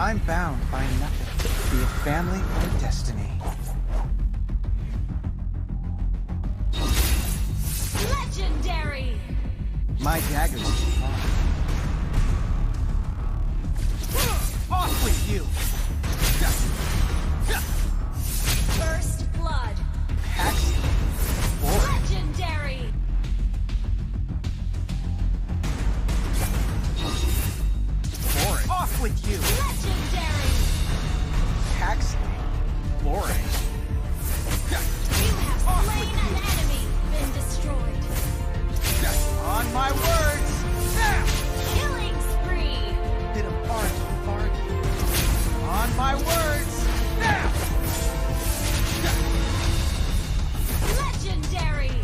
I'm bound by nothing, be it family or destiny. Legendary! My daggers are off with you! First blood! Pax forward. Legendary! Forward. Off with you! Legendary! Pax boring. You have slain an enemy! Been destroyed! On my words! Killing spree! Did a fart. On my words! Legendary!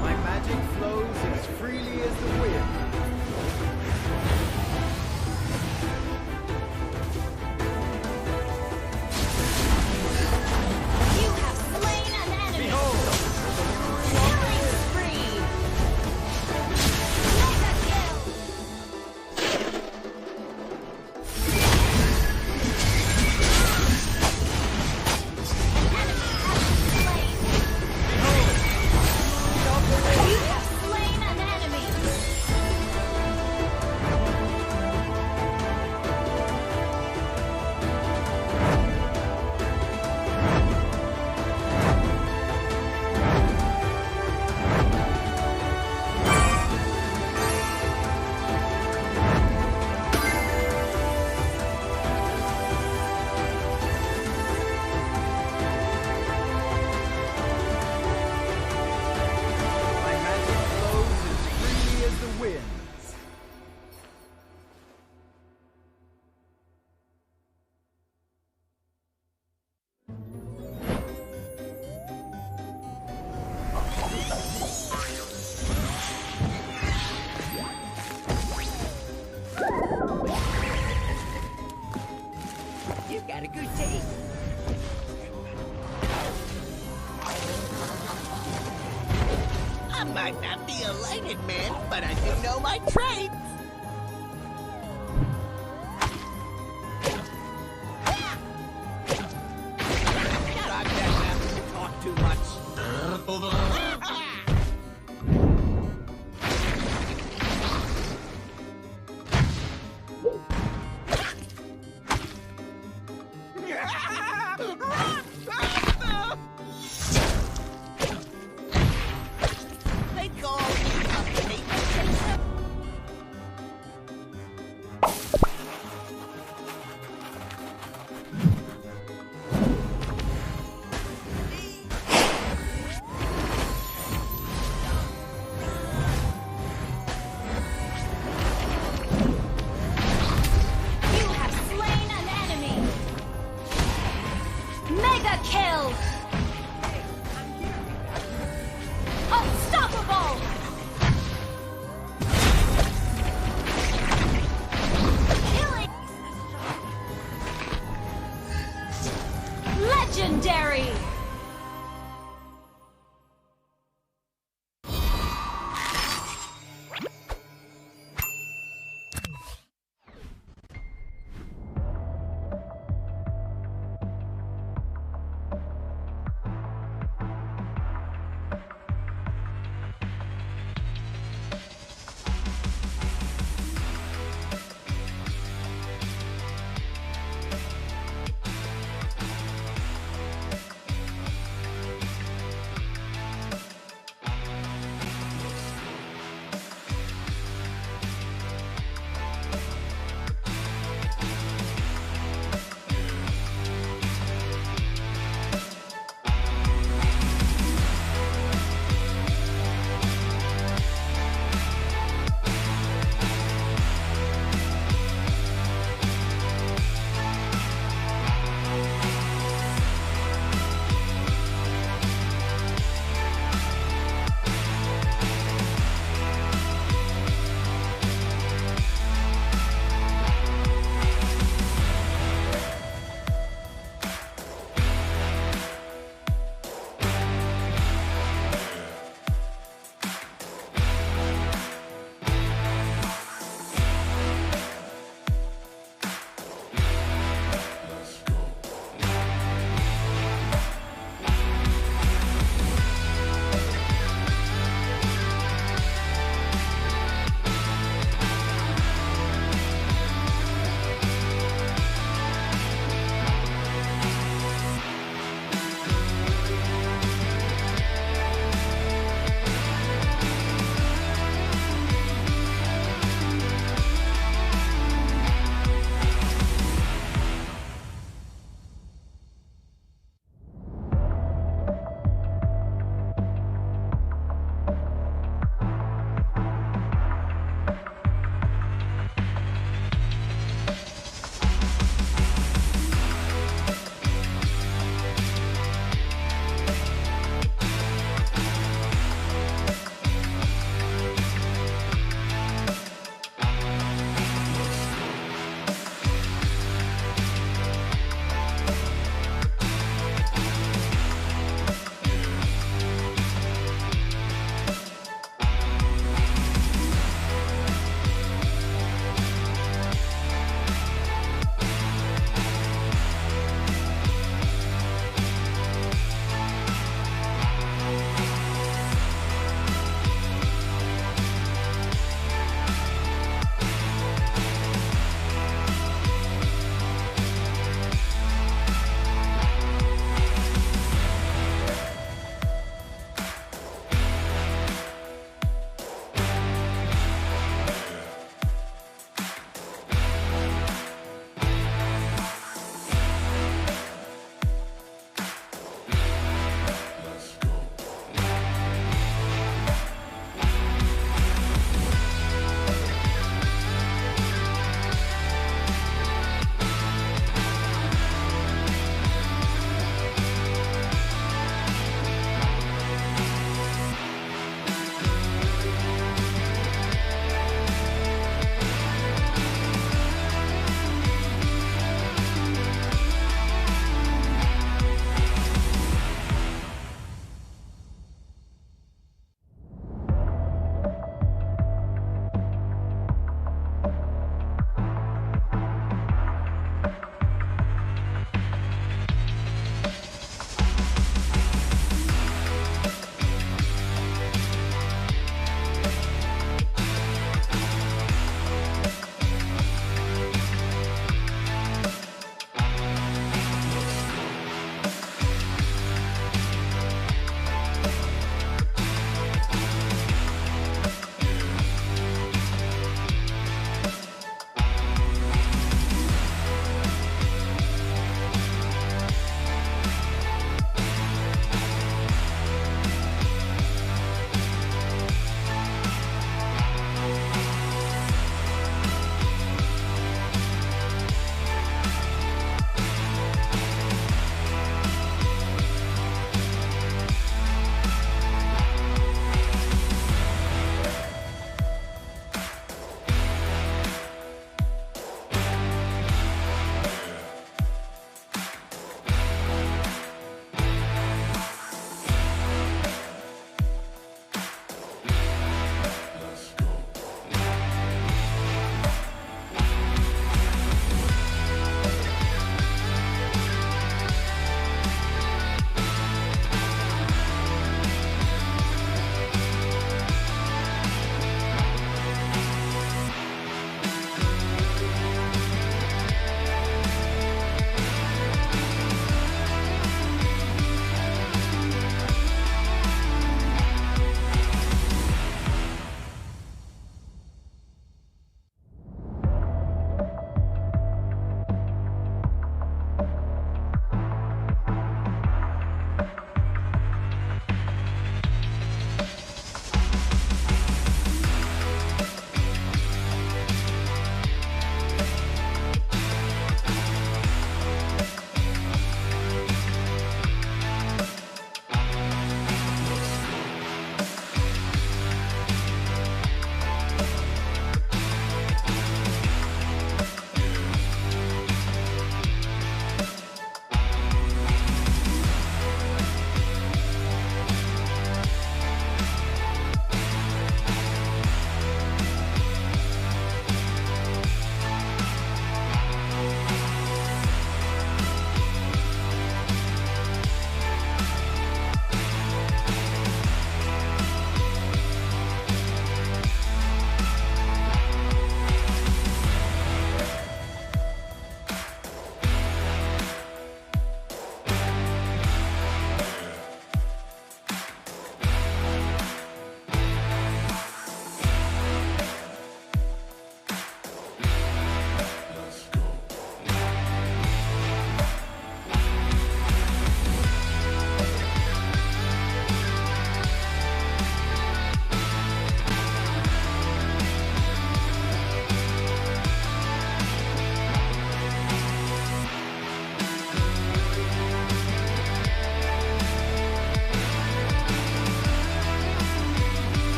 My magic flows as freely as the wind. You have slain an enemy! Behold! Killing spree! Mega kill! You have slain an enemy! My magic flows as freely as the winds. You got a good day. I might not be a lighted man, but I do know my trades. Shut up, Jack. You talk too much. They call me a paper chaser.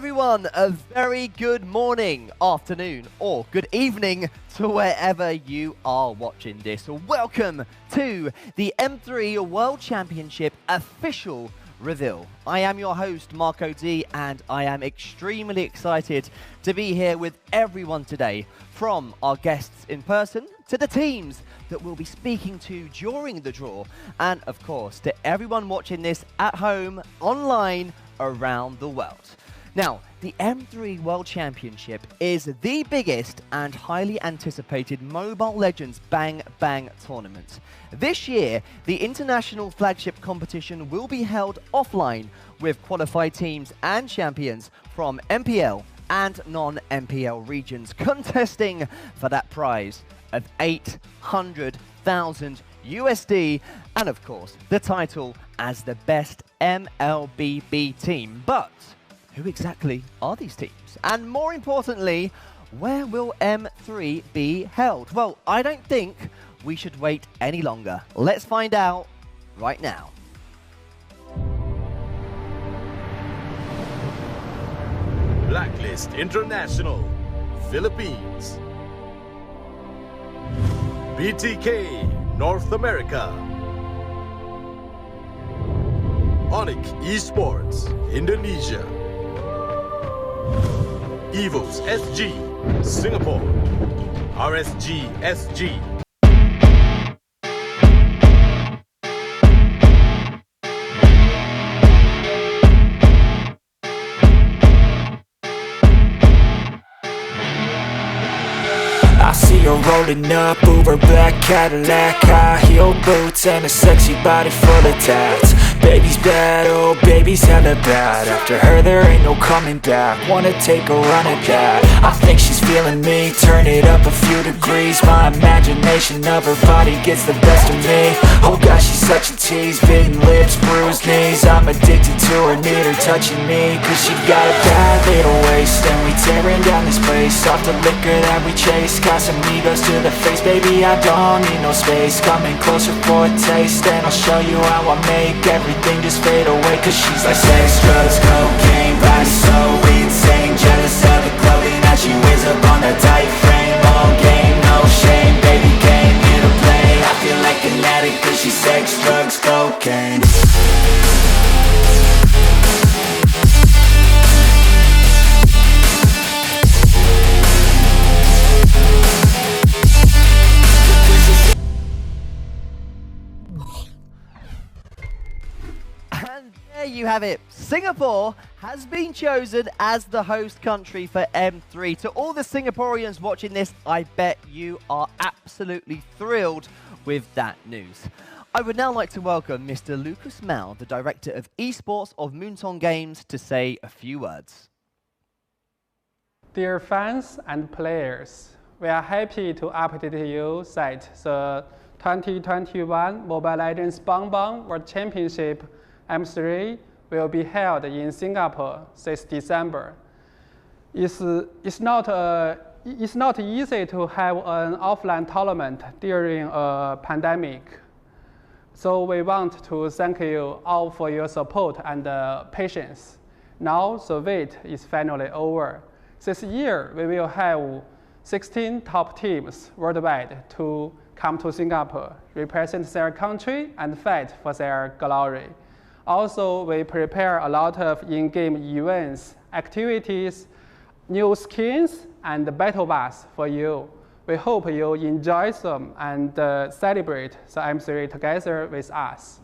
everyone, a very good morning, afternoon, or good evening to wherever you are watching this. Welcome to the M3 World Championship official reveal. I am your host, Marco D, and I am extremely excited to be here with everyone today, from our guests in person to the teams that we'll be speaking to during the draw, and of course to everyone watching this at home, online, around the world. Now, the M3 World Championship is the biggest and highly anticipated Mobile Legends Bang Bang tournament. This year, the international flagship competition will be held offline with qualified teams and champions from MPL and non-MPL regions contesting for that prize of 800,000 USD and of course the title as the best MLBB team. But who exactly are these teams? And more importantly, where will M3 be held? Well, I don't think we should wait any longer. Let's find out right now. Blacklist International, Philippines. BTK, North America. Onyx Esports, Indonesia. Evos SG, Singapore. RSG SG. I see her rolling up, Uber black Cadillac, high heel boots and a sexy body full of tats. Baby's bad, oh baby's hella bad. After her there ain't no coming back. Wanna take a run at that. I think she's feeling me, turn it up a few degrees. My imagination of her body gets the best of me. Oh gosh, she's such a tease, bitten lips, bruised knees. I'm addicted to her, need her touching me, cause she got a bad little waist. And we tearing down this place, off the liquor that we chase. Casamigos to the face, baby, I don't need no space. Coming closer for a taste, and I'll show you how I make everything just fade away. Cause she's like sex, drugs, cocaine, body so insane. Jealous of the clothing that she wears up on that tight frame. All game, no shame, baby came here to play. I feel like an addict cause she's sex, drugs, cocaine. And there you have it. Singapore has been chosen as the host country for M3. To all the Singaporeans watching this, I bet you are absolutely thrilled with that news. I would now like to welcome Mr. Lucas Mao, the Director of Esports of Moonton Games, to say a few words. Dear fans and players, we are happy to update you that the 2021 Mobile Legends Bang Bang World Championship M3 will be held in Singapore this December. It's not easy to have an offline tournament during a pandemic. So we want to thank you all for your support and patience. Now the wait is finally over. This year we will have 16 top teams worldwide to come to Singapore, represent their country and fight for their glory. Also, we prepare a lot of in-game events, activities, new skins, and battle pass for you. We hope you enjoy them and celebrate the M3 together with us.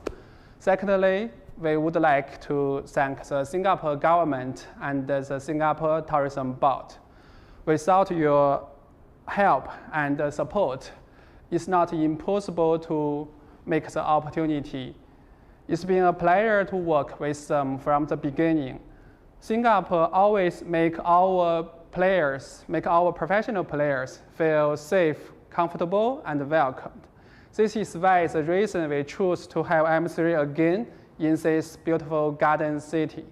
Secondly, we would like to thank the Singapore government and the Singapore Tourism Board. Without your help and support, it's not impossible to make the opportunity. It's been a pleasure to work with them from the beginning. Singapore always make our professional players feel safe, comfortable, and welcomed. This is why the reason we choose to have M3 again in this beautiful garden city.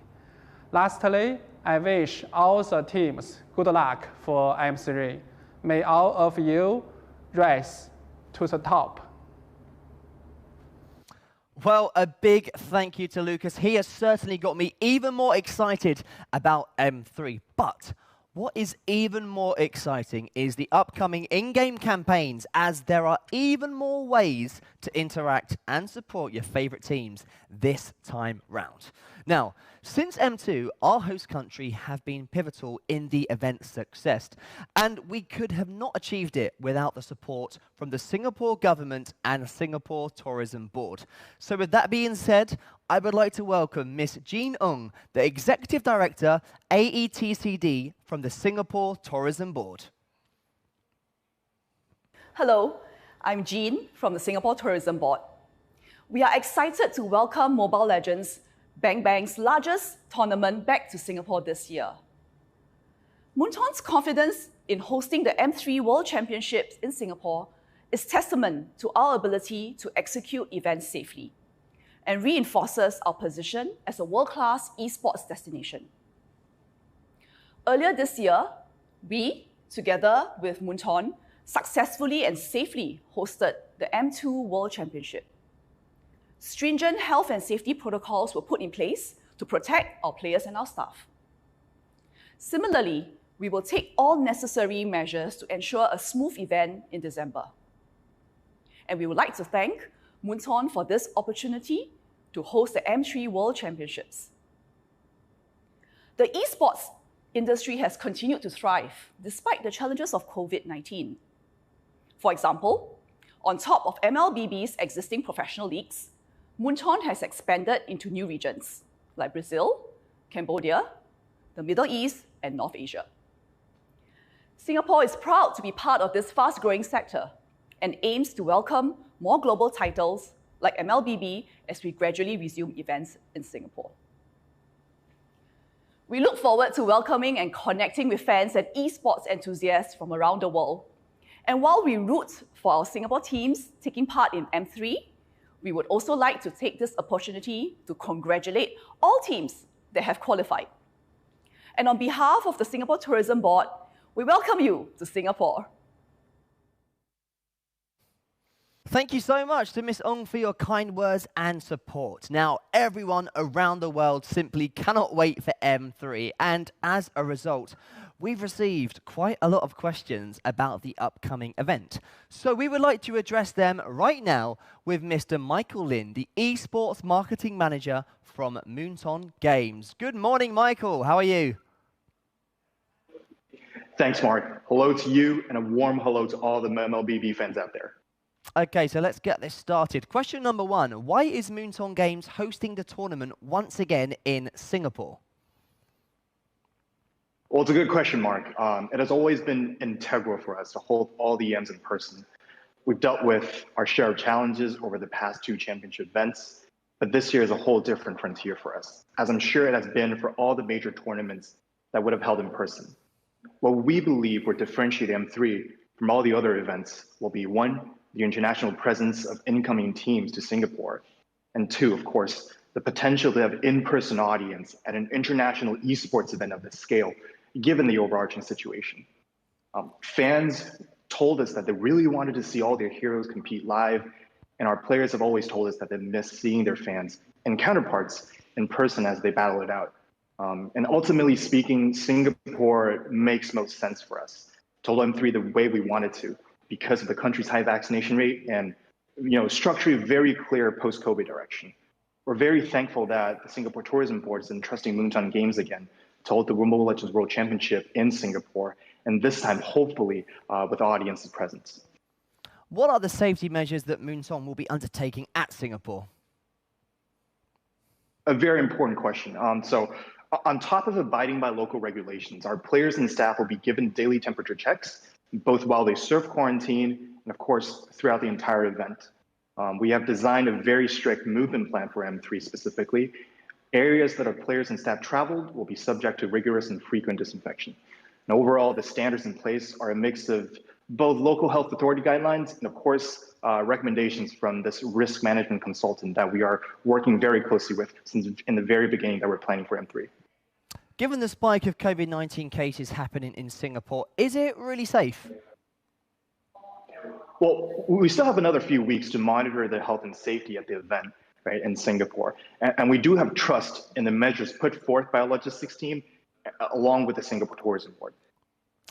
Lastly, I wish all the teams good luck for M3. May all of you rise to the top. Well, a big thank you to Lucas. He has certainly got me even more excited about M3. But what is even more exciting is the upcoming in-game campaigns, as there are even more ways to interact and support your favorite teams this time round. Now, since M2, our host country have been pivotal in the event's success, and we could have not achieved it without the support from the Singapore government and Singapore Tourism Board. So with that being said, I would like to welcome Miss Jean Ng, the Executive Director, AETCD, from the Singapore Tourism Board. Hello, I'm Jean from the Singapore Tourism Board. We are excited to welcome Mobile Legends, Bang Bang's largest tournament, back to Singapore this year. Moonton's confidence in hosting the M3 World Championships in Singapore is testament to our ability to execute events safely and reinforces our position as a world-class esports destination. Earlier this year, we, together with Moonton, successfully and safely hosted the M2 World Championship. Stringent health and safety protocols were put in place to protect our players and our staff. Similarly, we will take all necessary measures to ensure a smooth event in December. And we would like to thank Moonton for this opportunity to host the M3 World Championships. The esports industry has continued to thrive despite the challenges of COVID-19. For example, on top of MLBB's existing professional leagues, Moonton has expanded into new regions like Brazil, Cambodia, the Middle East, and North Asia. Singapore is proud to be part of this fast-growing sector and aims to welcome more global titles like MLBB as we gradually resume events in Singapore. We look forward to welcoming and connecting with fans and esports enthusiasts from around the world. And while we root for our Singapore teams taking part in M3, we would also like to take this opportunity to congratulate all teams that have qualified. And on behalf of the Singapore Tourism Board, we welcome you to Singapore. Thank you so much to Miss Ng for your kind words and support. Now, everyone around the world simply cannot wait for M3, and as a result, we've received quite a lot of questions about the upcoming event. So we would like to address them right now with Mr. Michael Lin, the Esports Marketing Manager from Moonton Games. Good morning, Michael. How are you? Thanks, Mark. Hello to you, and a warm hello to all the MLBB fans out there. Okay, so let's get this started. Question number one, why is Moonton Games hosting the tournament once again in Singapore? Well, it's a good question, Mark. It has always been integral for us to hold all the EMs in person. We've dealt with our share of challenges over the past two championship events, but this year is a whole different frontier for us, as I'm sure it has been for all the major tournaments that would have held in person. What we believe will differentiate M3 from all the other events will be, one, the international presence of incoming teams to Singapore, and two, of course, the potential to have in-person audience at an international esports event of this scale, given the overarching situation. Fans told us that they really wanted to see all their heroes compete live, and our players have always told us that they miss seeing their fans and counterparts in person as they battle it out. And ultimately speaking, Singapore makes most sense for us to hold M3 the way we wanted to, because of the country's high vaccination rate and structurally very clear post-COVID direction. We're very thankful that the Singapore Tourism Board is entrusting Moonton Games again to hold the Mobile Legends World Championship in Singapore, and this time, hopefully, with audiences present. What are the safety measures that Moonton will be undertaking at Singapore? A very important question. So on top of abiding by local regulations, our players and staff will be given daily temperature checks, both while they serve quarantine and, of course, throughout the entire event. We have designed a very strict movement plan for M3 specifically. Areas that our players and staff traveled will be subject to rigorous and frequent disinfection. And overall, the standards in place are a mix of both local health authority guidelines and, of course, recommendations from this risk management consultant that we are working very closely with since in the very beginning that we're planning for M3. Given the spike of COVID-19 cases happening in Singapore, is it really safe? Well, we still have another few weeks to monitor the health and safety at the event. right, in Singapore. And we do have trust in the measures put forth by our logistics team, along with the Singapore Tourism Board.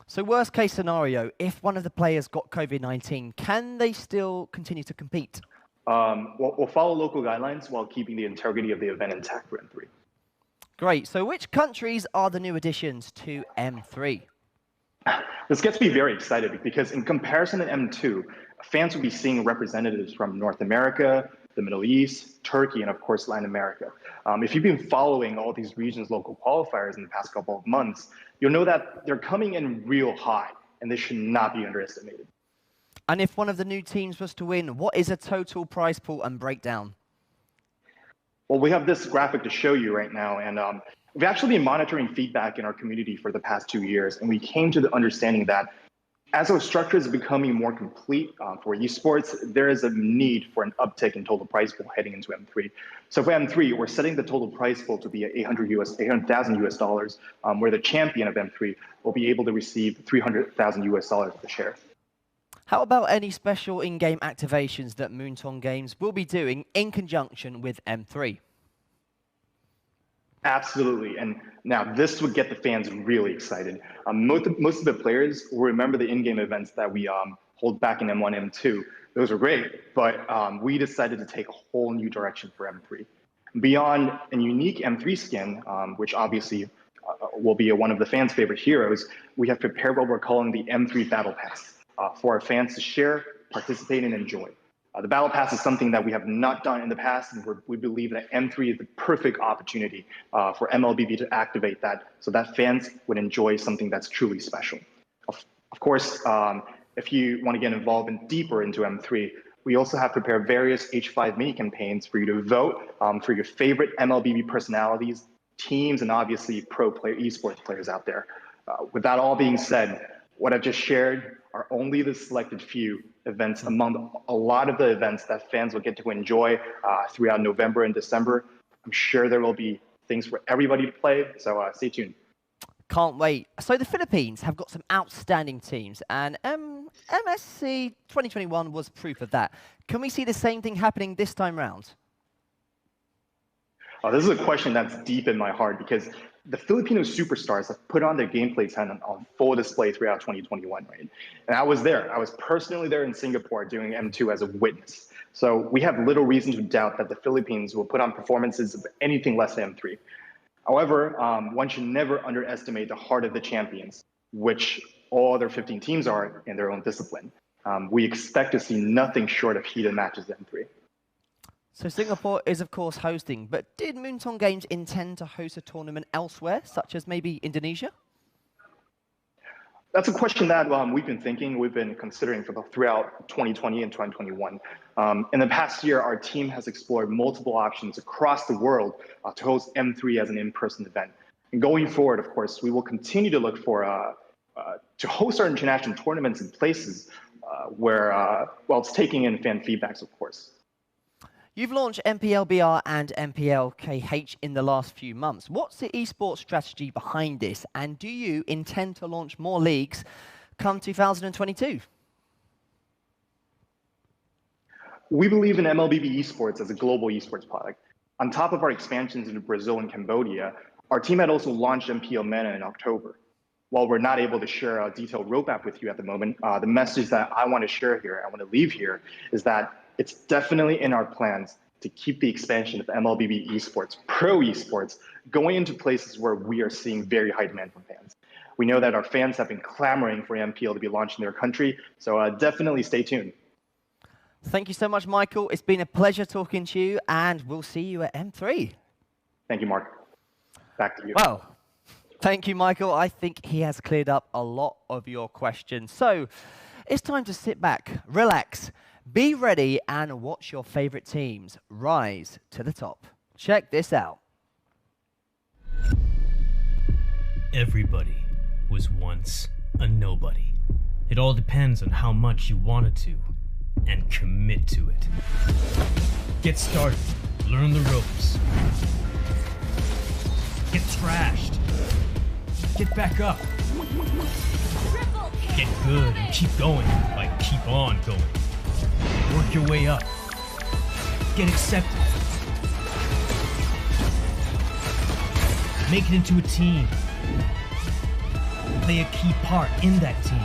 So worst case scenario, if one of the players got COVID-19, can they still continue to compete? We'll follow local guidelines while keeping the integrity of the event intact for M3. Great. So which countries are the new additions to M3? This gets me very excited because in comparison to M2, fans will be seeing representatives from North America, the Middle East, Turkey, and of course, Latin America. If you've been following all these regions' local qualifiers in the past couple of months, you'll know that they're coming in real high, and they should not be underestimated. And if one of the new teams was to win, what is a total prize pool and breakdown? Well, we have this graphic to show you right now, and we've actually been monitoring feedback in our community for the past 2 years, and we came to the understanding that as our structure is becoming more complete for esports, there is a need for an uptick in total prize pool heading into M3. So for M3, we're setting the total prize pool to be at $800,000 US, where the champion of M3 will be able to receive $300,000 US per share. How about any special in-game activations that Moonton Games will be doing in conjunction with M3? Absolutely, and now this would get the fans really excited. Most of the players will remember the in-game events that we hold back in M1, M2. Those were great, but we decided to take a whole new direction for M3. Beyond a unique M3 skin, which obviously will be one of the fans' favorite heroes, we have prepared what we're calling the M3 Battle Pass for our fans to share, participate, and enjoy. The Battle Pass is something that we have not done in the past, and we believe that M3 is the perfect opportunity for MLBB to activate that so that fans would enjoy something that's truly special. Of course, if you want to get involved deeper into M3, we also have prepared various H5 mini campaigns for you to vote for your favorite MLBB personalities, teams, and obviously pro player, esports players out there. With that all being said, what I've just shared are only the selected few events among a lot of the events that fans will get to enjoy throughout November and December. I'm sure there will be things for everybody to play, so stay tuned. Can't wait. So the Philippines have got some outstanding teams, and MSC 2021 was proof of that. Can we see the same thing happening this time round? This is a question that's deep in my heart because the Filipino superstars have put on their gameplay talent on full display throughout 2021, right? And I was there. I was personally there in Singapore doing M2 as a witness. So we have little reason to doubt that the Philippines will put on performances of anything less than M3. However, one should never underestimate the heart of the champions, which all other 15 teams are in their own discipline. We expect to see nothing short of heated matches at M3. So Singapore is, of course, hosting, but did Moonton Games intend to host a tournament elsewhere, such as maybe Indonesia? That's a question that we've been considering throughout 2020 and 2021. In the past year, our team has explored multiple options across the world to host M3 as an in-person event. And going forward, of course, we will continue to look for to host our international tournaments in places where it's taking in fan feedbacks, of course. You've launched MPLBR and MPLKH in the last few months. What's the esports strategy behind this? And do you intend to launch more leagues come 2022? We believe in MLBB esports as a global esports product. On top of our expansions into Brazil and Cambodia, our team had also launched MPL MENA in October. While we're not able to share a detailed roadmap with you at the moment, the message that I want to share here, I want to leave here, is that it's definitely in our plans to keep the expansion of MLBB esports, pro esports, going into places where we are seeing very high demand from fans. We know that our fans have been clamoring for MPL to be launched in their country, so definitely stay tuned. Thank you so much, Michael. It's been a pleasure talking to you, and we'll see you at M3. Thank you, Mark. Back to you. Well, thank you, Michael. I think he has cleared up a lot of your questions. So it's time to sit back, relax, be ready, and watch your favorite teams rise to the top. Check this out. Everybody was once a nobody. It all depends on how much you wanted to and commit to it. Get started, learn the ropes. Get trashed. Get back up. Get good and keep going, like keep on going. Work your way up. Get accepted. Make it into a team. Play a key part in that team.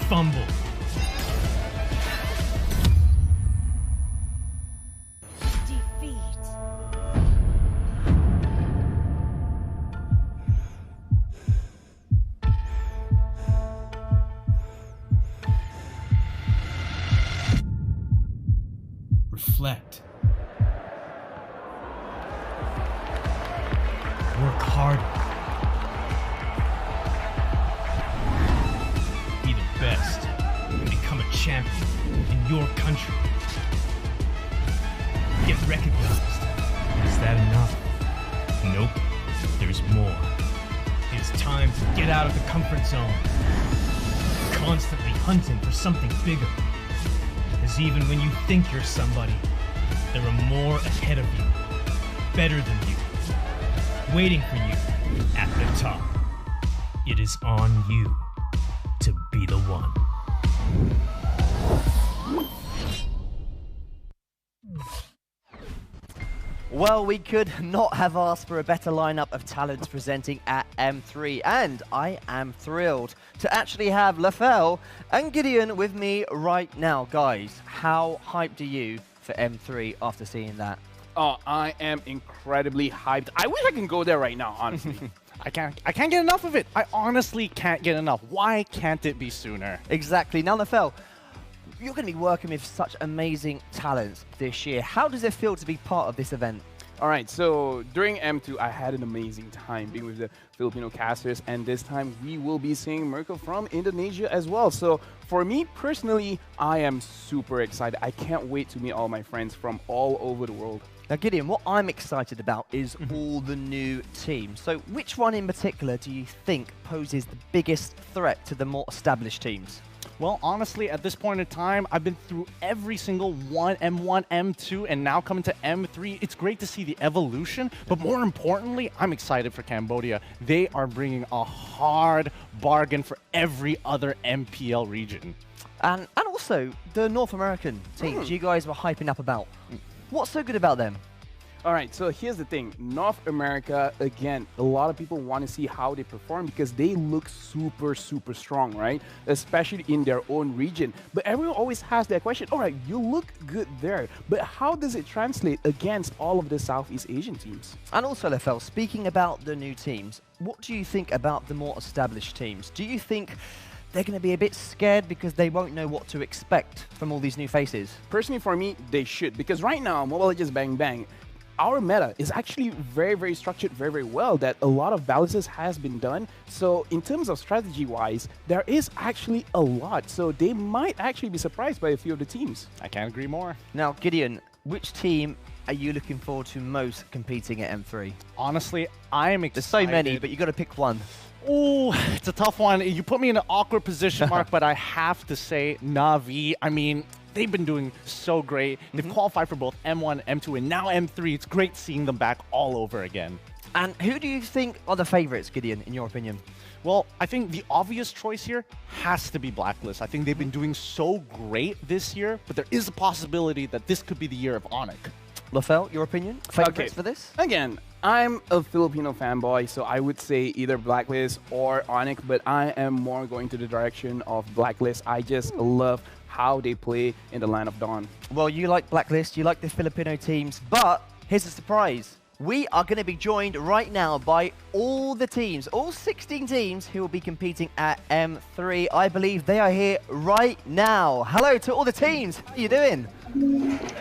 Fumble. Defeat. Reflect. Work hard. Be the best and become a champion in your country. Get recognized. Is that enough? Nope. There's more. It's time to get out of the comfort zone. Constantly hunting for something bigger. Because even when you think you're somebody, there are more ahead of you, better than you, waiting for you at the top. It is on you to be the one. Well, we could not have asked for a better lineup of talents presenting at M3, and I am thrilled to actually have Lafell and Gideon with me right now. Guys, how hyped are you for M3 after seeing that? Oh, I am incredibly hyped. I wish I can go there right now, honestly. I can't get enough of it. I honestly can't get enough. Why can't it be sooner? Exactly. Now, Lafell, you're going to be working with such amazing talents this year. How does it feel to be part of this event? All right, so during M2, I had an amazing time being with the Filipino casters, and this time we will be seeing Mirko from Indonesia as well. So for me personally, I am super excited. I can't wait to meet all my friends from all over the world. Now, Gideon, what I'm excited about is all the new teams. So which one in particular do you think poses the biggest threat to the more established teams? Well, honestly, at this point in time, I've been through every single one, M1, M2, and now coming to M3. It's great to see the evolution, but more importantly, I'm excited for Cambodia. They are bringing a hard bargain for every other MPL region. And also, the North American teams you guys were hyping up about. What's so good about them? All right, so here's the thing. North America, again, a lot of people want to see how they perform because they look super, super strong, right? Especially in their own region. But everyone always has that question, all right, you look good there, but how does it translate against all of the Southeast Asian teams? And also, Lafell, speaking about the new teams, what do you think about the more established teams? Do you think they're going to be a bit scared because they won't know what to expect from all these new faces? Personally, for me, they should, because right now, Mobile Legends Bang Bang, our meta is actually very, very structured very, very well, that a lot of balances has been done. So in terms of strategy-wise, there is actually a lot. So they might actually be surprised by a few of the teams. I can't agree more. Now, Gideon, which team are you looking forward to most competing at M3? Honestly, I'm excited. There's so many, but you got to pick one. Oh, it's a tough one. You put me in an awkward position, Mark, but I have to say Na'Vi. I mean, they've been doing so great. They've qualified for both M1, M2, and now M3. It's great seeing them back all over again. And who do you think are the favorites, Gideon, in your opinion? Well, I think the obvious choice here has to be Blacklist. I think they've been doing so great this year, but there is a possibility that this could be the year of Onyx. Lafell, your opinion? Favorites for this? Again, I'm a Filipino fanboy, so I would say either Blacklist or Onyx, but I am more going to the direction of Blacklist. I just love how they play in the Land of Dawn. Well, you like Blacklist, you like the Filipino teams, but here's a surprise. We are going to be joined right now by all the teams, all 16 teams who will be competing at M3. I believe they are here right now. Hello to all the teams. How are you doing?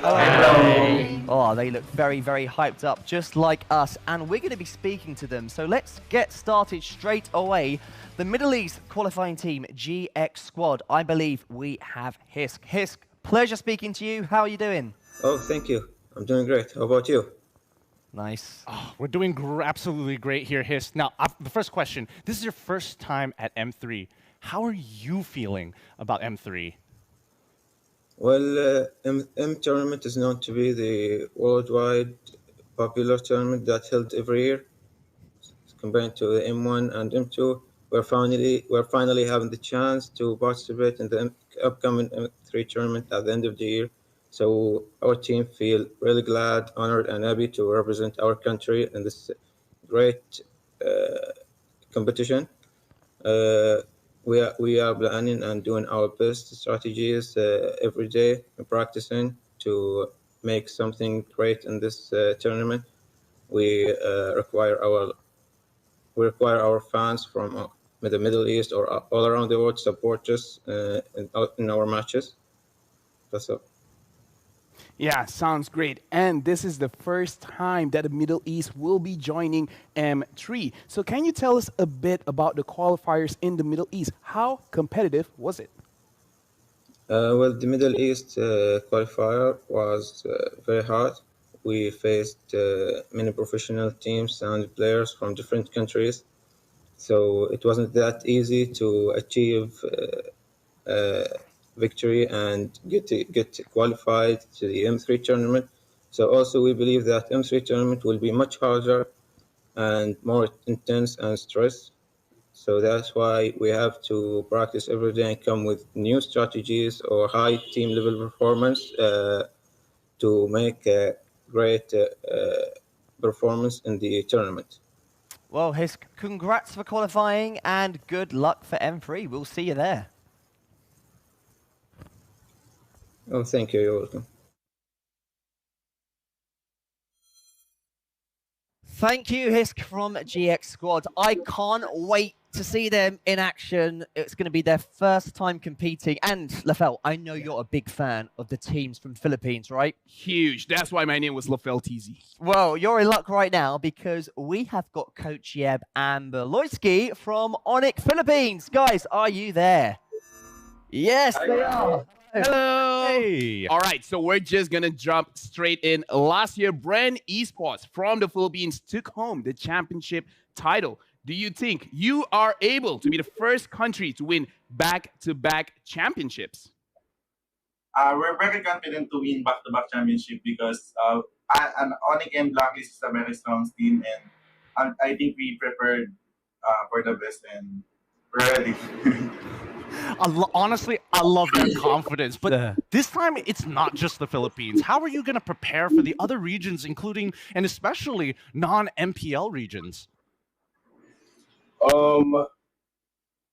Hello. Oh, they look very, very hyped up, just like us, and we're going to be speaking to them. So let's get started straight away. The Middle East qualifying team, GX Squad. I believe we have Hisk. Hisk, pleasure speaking to you. How are you doing? Oh, thank you. I'm doing great. How about you? Nice. Oh, we're doing absolutely great here, Hiss. Now, the first question. This is your first time at M3. How are you feeling about M3? Well, M tournament is known to be the worldwide popular tournament that's held every year. Compared to the M1 and M2, we're finally having the chance to participate in the upcoming M3 tournament at the end of the year. So our team feel really glad, honored, and happy to represent our country in this great competition. We are planning and doing our best strategies every day, practicing to make something great in this tournament. We require our fans from the Middle East or all around the world to support us in our matches. That's all. Yeah, sounds great. And this is the first time that the Middle East will be joining M3. So can you tell us a bit about the qualifiers in the Middle East? How competitive was it? Well, the Middle East qualifier was very hard. We faced many professional teams and players from different countries. So it wasn't that easy to achieve victory and get qualified to the M3 tournament. So also we believe that M3 tournament will be much harder and more intense and stress. So that's why we have to practice every day and come with new strategies or high team level performance to make a great performance in the tournament. Well, congrats for qualifying and good luck for M3. We'll see you there. Oh, thank you. You're welcome. Thank you, Hisk from GX Squad. I can't wait to see them in action. It's going to be their first time competing. And, Lafel, I know you're a big fan of the teams from Philippines, right? Huge. That's why my name was Lafel TZ. Well, you're in luck right now because we have got Coach Yeb and Beloyski from Onyx Philippines. Guys, are you there? Yes, they are. Hello. Hey. All right, so we're just going to jump straight in. Last year, Brand Esports from the Philippines took home the championship title. Do you think you are able to be the first country to win back-to-back championships? We're very confident to win back-to-back championship because an Onyx and Blacklist is a very strong team, and I think we prepared for the best and we're ready. Honestly, I love that confidence. But this time, it's not just the Philippines. How are you going to prepare for the other regions, including and especially non-MPL regions?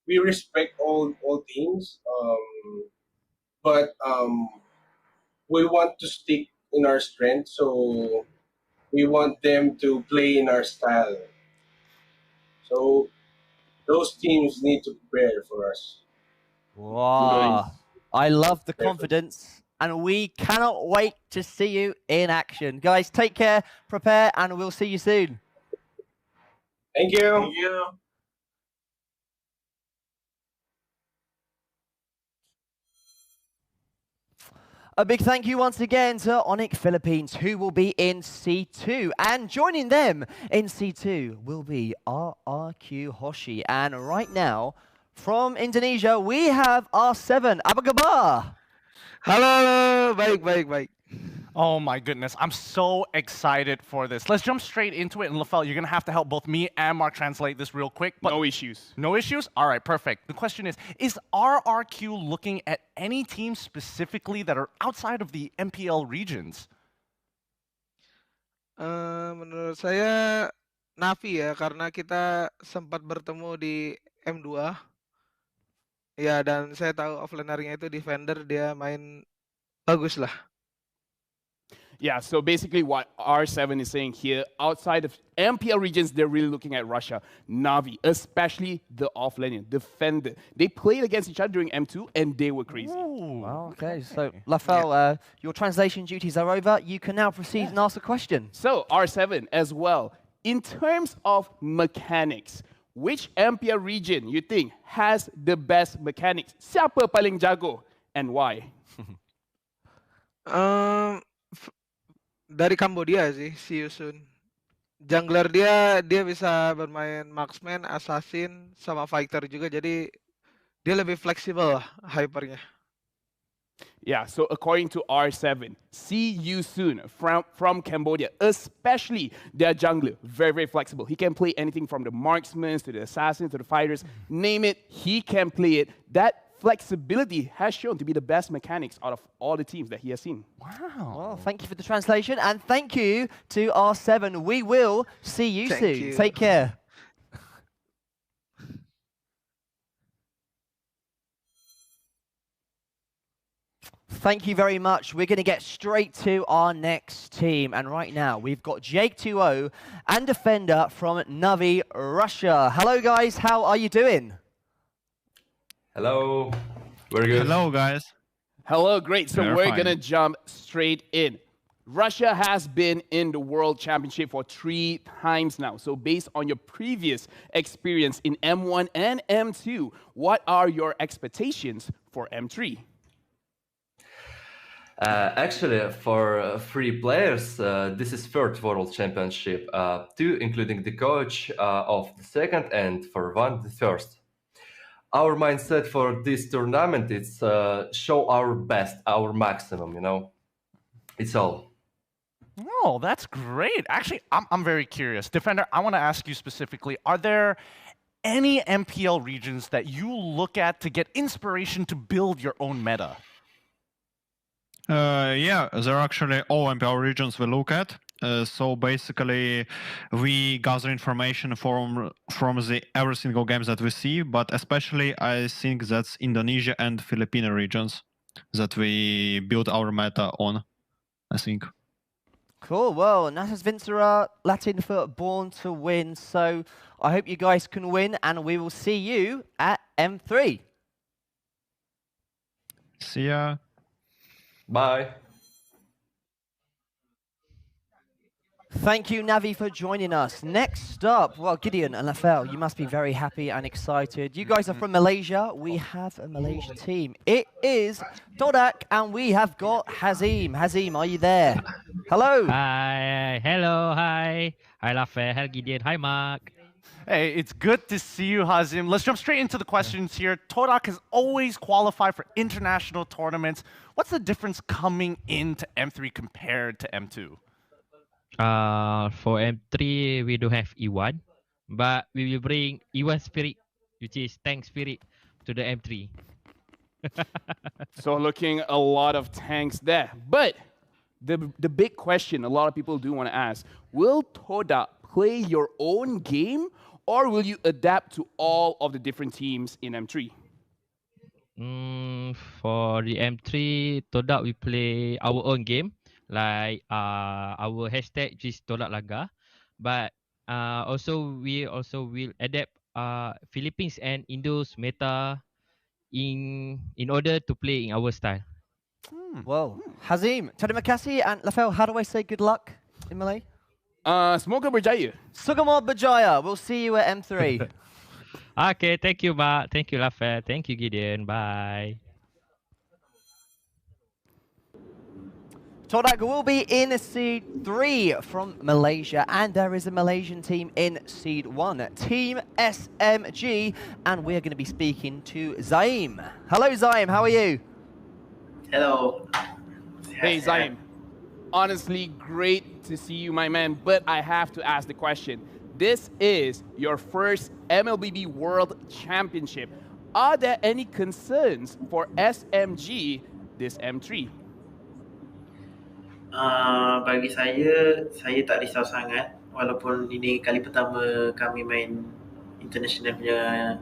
We respect all teams, but we want to stick in our strength. So we want them to play in our style. So those teams need to prepare for us. Wow. I love the confidence, and we cannot wait to see you in action. Guys, take care, prepare, and we'll see you soon. Thank you. Thank you. A big thank you once again to Onyx Philippines, who will be in C2. And joining them in C2 will be RRQ Hoshi. And right now, from Indonesia, we have R7, Abagabar. Halo, baik. Oh my goodness, I'm so excited for this. Let's jump straight into it. And Lafel, you're going to have to help both me and Mark translate this real quick. But no issues. No issues? All right, perfect. The question is RRQ looking at any teams specifically that are outside of the MPL regions? Menurut saya Navi ya, karena kita sempat bertemu di M2. Ya, dan saya tahu offlanernya itu defender, dia main bagus lah. Yeah, so basically what R7 is saying here, outside of MPL regions, they're really looking at Russia, Navi, especially the offlaner, defender. They played against each other during M2, and they were crazy. Wow, okay, so Lafel, your translation duties are over. You can now proceed and ask a question. So R7 as well, in terms of mechanics, which MPL region you think has the best mechanics? Siapa paling jago and why? Dari Kambodia sih, si Yusun. Jungler dia bisa bermain marksman, assassin, sama fighter juga, jadi dia lebih fleksibel lah hypernya. Yeah, so according to R7, see you soon from Cambodia, especially their jungler, very flexible. He can play anything from the marksmen to the assassins to the fighters, name it, he can play it. That flexibility has shown to be the best mechanics out of all the teams that he has seen. Wow. Well, thank you for the translation, and thank you to R7. We will see you soon. Take care. Thank you very much. We're going to get straight to our next team. And right now, we've got Jake 2-0 and Defender from Navi, Russia. Hello, guys. How are you doing? Hello. Very good. Hello, guys. Hello, great. So we're going to jump straight in. Russia has been in the World Championship for 3 times now. So based on your previous experience in M1 and M2, what are your expectations for M3? Actually, for 3 players, this is third World Championship, 2 including the coach of the second, and for 1 the first. Our mindset for this tournament is show our best, our maximum, you know. It's all. Oh, that's great. Actually, I'm very curious. Defender, I want to ask you specifically, are there any MPL regions that you look at to get inspiration to build your own meta? Yeah, there are actually all MPL regions we look at. So basically, we gather information from the every single games that we see, but especially I think that's Indonesia and Filipino regions that we build our meta on, I think. Cool. Well, Natas Vincera, Latin for Born to Win. So I hope you guys can win, and we will see you at M3. See ya. Bye. Thank you, Navi, for joining us. Next up, well, Gideon and Lafel, you must be very happy and excited. You guys are from Malaysia. We have a Malaysian team. It is Todak, and we have got Hazim. Hazim, are you there? Hello. Hi. Hello. Hi. Hi, Lafel. Hi, Gideon. Hi, Mark. Hey, it's good to see you, Hazim. Let's jump straight into the questions here. Todak has always qualified for international tournaments. What's the difference coming into M3 compared to M2? For M3, we don't have E1, but we will bring E1 Spirit, which is Tank Spirit, to the M3. So looking a lot of tanks there. But the big question a lot of people do want to ask, will Todak play your own game, or will you adapt to all of the different teams in M3? For the M3, Todak, we play our own game. Like our hashtag is Todak Laga, but we also will adapt Philippines and Indo's meta in order to play in our style. Well, Hazim, terima kasih, and Lafel, how do I say good luck in Malay? Semoga berjaya. Semoga berjaya. We'll see you at M3. Okay, thank you, Mark. Thank you, Lafel. Thank you, Gideon. Bye. Todak will be in Seed 3 from Malaysia, and there is a Malaysian team in Seed 1, Team SMG, and we're going to be speaking to Zaim. Hello, Zaim, how are you? Hello. Hey, Zaim. Honestly, great to see you, my man, but I have to ask the question. This is your first MLBB World Championship. Are there any concerns for SMG this M3? Bagi saya tak risau sangat walaupun ini kali pertama kami main international punya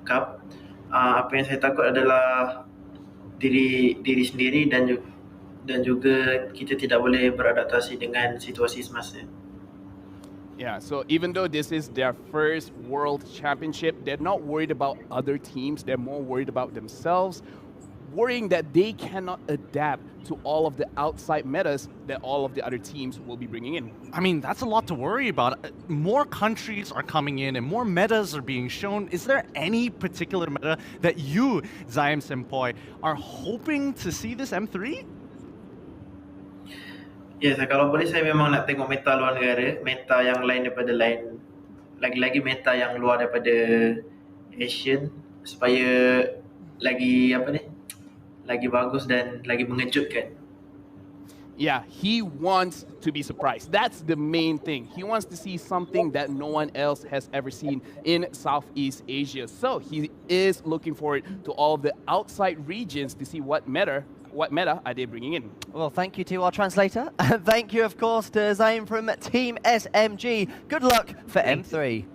cup. Apa yang saya takut adalah diri sendiri dan juga kita tidak boleh beradaptasi dengan situasi semasa. Yeah, so even though this is their first World Championship, they're not worried about other teams. They're more worried about themselves, worrying that they cannot adapt to all of the outside metas that all of the other teams will be bringing in. I mean, that's a lot to worry about. More countries are coming in and more metas are being shown. Is there any particular meta that you, Zaim Senpai, are hoping to see this M3? Yes, kalau boleh saya memang nak tengok meta luar negara, meta yang lain daripada lain, lagi-lagi meta yang luar daripada Asian, supaya lagi lagi bagus dan lagi mengejutkan. Yeah, he wants to be surprised. That's the main thing. He wants to see something that no one else has ever seen in Southeast Asia. So he is looking forward to all the outside regions to see what meta are they bringing in. Well, thank you to our translator. And thank you, of course, to Zayn from Team SMG. Good luck for M3.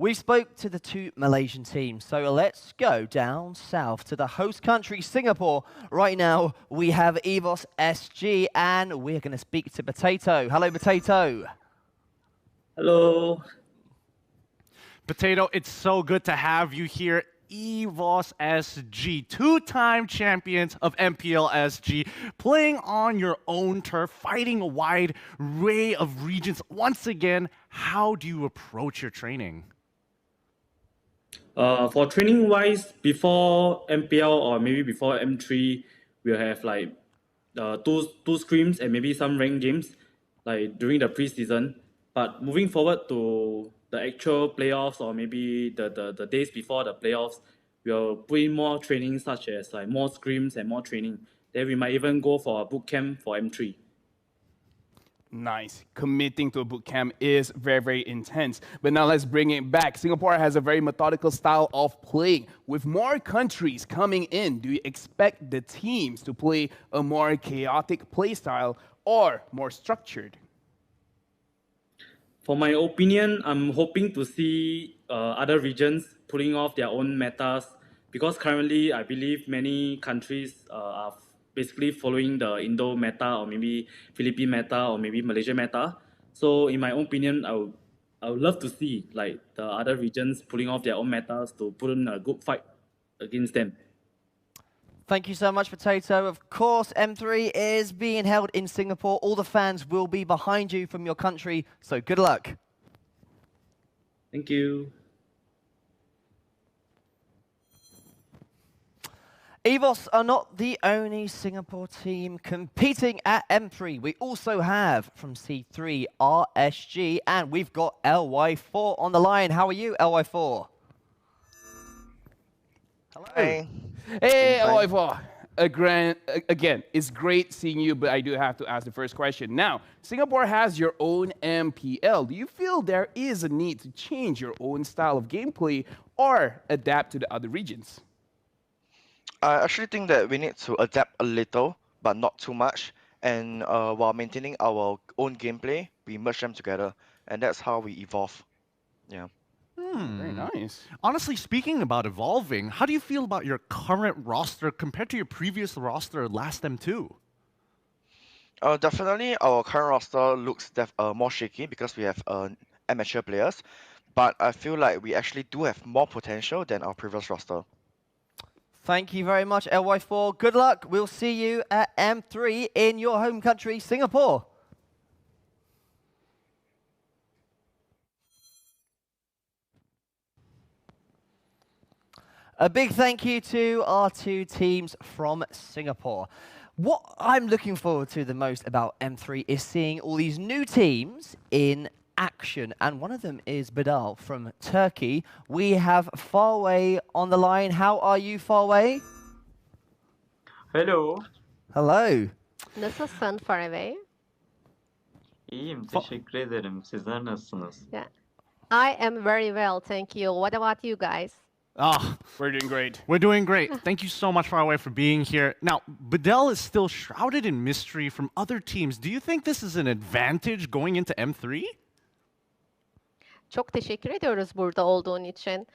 We spoke to the two Malaysian teams, so let's go down south to the host country, Singapore. Right now, we have EVOS SG, and we're going to speak to Potato. Hello, Potato. Hello. Potato, it's so good to have you here. EVOS SG, two-time champions of MPL SG, playing on your own turf, fighting a wide array of regions. Once again, how do you approach your training? For training wise, before MPL or maybe before M3, we'll have like two scrims and maybe some ranked games like during the preseason. But moving forward to the actual playoffs or maybe the days before the playoffs, we'll put in more training such as like more scrims and more training. Then we might even go for a boot camp for M3. Nice. Committing to a boot camp is very, very intense. But now let's bring it back. Singapore has a very methodical style of playing. With more countries coming in, do you expect the teams to play a more chaotic play style or more structured? For my opinion, I'm hoping to see other regions pulling off their own metas because currently I believe many countries are basically following the Indo meta or maybe Philippine meta or maybe Malaysia meta. So in my own opinion, I would love to see like the other regions pulling off their own metas to put in a good fight against them. Thank you so much, Potato. Of course, M3 is being held in Singapore. All the fans will be behind you from your country, so good luck. Thank you. EVOS are not the only Singapore team competing at M3. We also have from C3 RSG, and we've got LY4 on the line. How are you, LY4? Hello. Hey, LY4. Again, it's great seeing you, but I do have to ask the first question. Now, Singapore has your own MPL. Do you feel there is a need to change your own style of gameplay or adapt to the other regions? I actually think that we need to adapt a little, but not too much. And while maintaining our own gameplay, we merge them together. And that's how we evolve. Yeah. Very nice. Honestly, speaking about evolving, how do you feel about your current roster compared to your previous roster last M2? Definitely, our current roster looks more shaky because we have amateur players. But I feel like we actually do have more potential than our previous roster. Thank you very much, LY4. Good luck. We'll see you at M3 in your home country, Singapore. A big thank you to our two teams from Singapore. What I'm looking forward to the most about M3 is seeing all these new teams in action, and one of them is Badal from Turkey. We have Farway on the line. How are you, Farway? Hello. Hello. Nasılsın Farway? İyiyim, teşekkür ederim. Sizler nasılsınız? Yeah. I am very well, thank you. What about you guys? We're doing great. We're doing great. Thank you so much, Farway, for being here. Now, Badal is still shrouded in mystery from other teams. Do you think this is an advantage going into M3? Çok teşekkür ediyoruz burada olduğun için.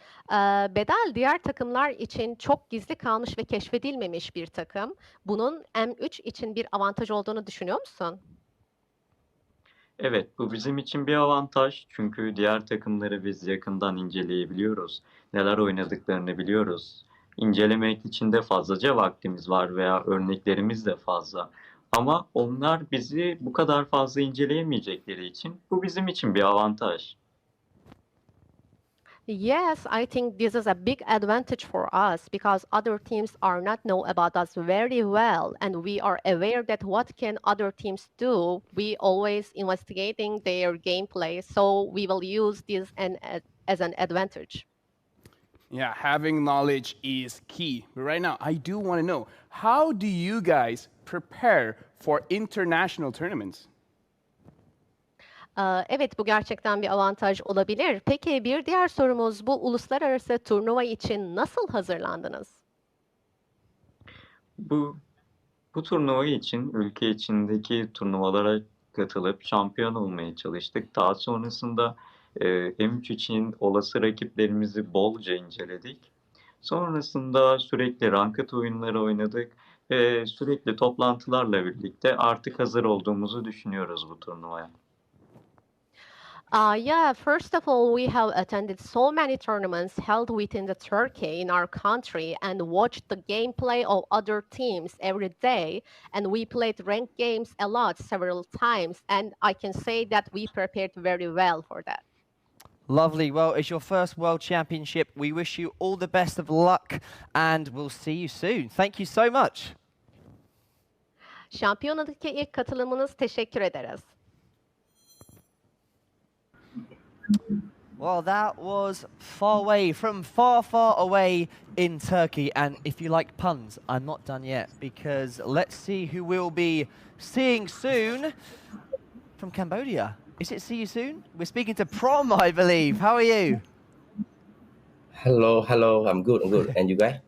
Bedel diğer takımlar için çok gizli kalmış ve keşfedilmemiş bir takım. Bunun M3 için bir avantaj olduğunu düşünüyor musun? Evet, bu bizim için bir avantaj. Çünkü diğer takımları biz yakından inceleyebiliyoruz. Neler oynadıklarını biliyoruz. İncelemek için de fazlaca vaktimiz var veya örneklerimiz de fazla. Ama onlar bizi bu kadar fazla inceleyemeyecekleri için bu bizim için bir avantaj. Yes, I think this is a big advantage for us because other teams are not know about us very well, and we are aware that what can other teams do. We always investigating their gameplay, so we will use this as an advantage. Yeah, having knowledge is key. But right now, I do want to know, how do you guys prepare for international tournaments? Evet, bu gerçekten bir avantaj olabilir. Peki bir diğer sorumuz, bu uluslararası turnuva için nasıl hazırlandınız? Bu turnuva için ülke içindeki turnuvalara katılıp şampiyon olmaya çalıştık. Daha sonrasında M3 için olası rakiplerimizi bolca inceledik. Sonrasında sürekli ranked oyunları oynadık ve sürekli toplantılarla birlikte artık hazır olduğumuzu düşünüyoruz bu turnuvaya. Yeah, first of all, we have attended so many tournaments held within the Turkey in our country and watched the gameplay of other teams every day. And we played ranked games a lot, several times. And I can say that we prepared very well for that. Lovely. Well, it's your first World Championship. We wish you all the best of luck and we'll see you soon. Thank you so much. Şampiyonadaki ilk katılımınız, teşekkür ederiz. Well, that was far away, from far, far away in Turkey. And if you like puns, I'm not done yet, because let's see who we'll be seeing soon from Cambodia. Is it see you soon? We're speaking to Prom, I believe. How are you? Hello. I'm good. And you guys?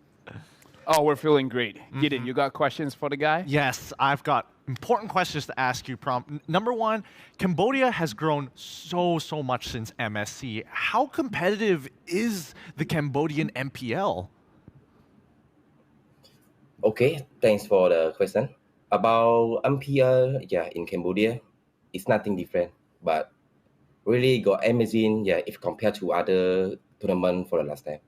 Oh, we're feeling great. Gideon, you got questions for the guy? Yes, I've got important questions to ask you, Prom. Number one, Cambodia has grown so much since MSC. How competitive is the Cambodian MPL? Okay, thanks for the question. About MPL, in Cambodia, it's nothing different, but really got amazing, if compared to other tournaments for the last time.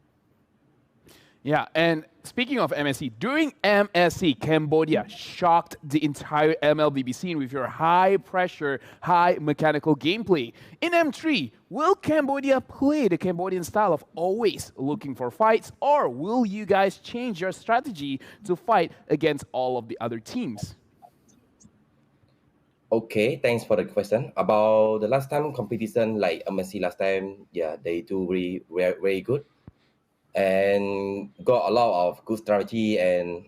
Yeah, and speaking of MSC, during MSC, Cambodia shocked the entire MLBB scene with your high-pressure, high mechanical gameplay. In M3, will Cambodia play the Cambodian style of always looking for fights, or will you guys change your strategy to fight against all of the other teams? Okay, thanks for the question. About the last time competition, like MSC last time, they do very good. And got a lot of good strategy and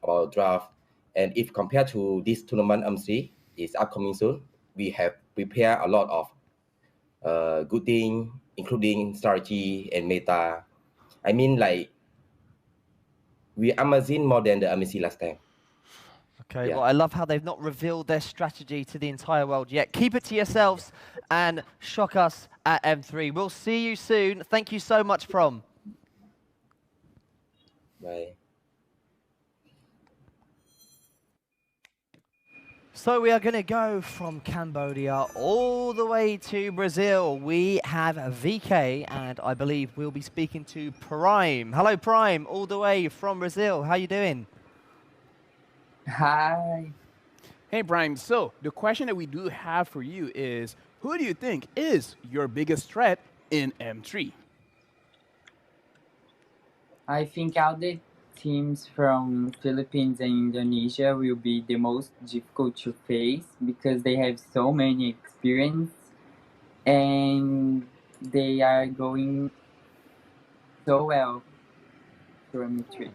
about draft. And if compared to this tournament M3 is upcoming soon, we have prepared a lot of good thing, including strategy and meta. I mean, like we amazing more than the MSC last time. Okay, well, I love how they've not revealed their strategy to the entire world yet. Keep it to yourselves and shock us at M3. We'll see you soon. Thank you so much, Prom. Bye. So we are going to go from Cambodia all the way to Brazil. We have VK, and I believe we'll be speaking to Prime. Hello, Prime, all the way from Brazil. How you doing? Hi. Hey, Prime. So the question that we do have for you is, who do you think is your biggest threat in M3? I think all the teams from Philippines and Indonesia will be the most difficult to face because they have so many experience and they are going so well through M3.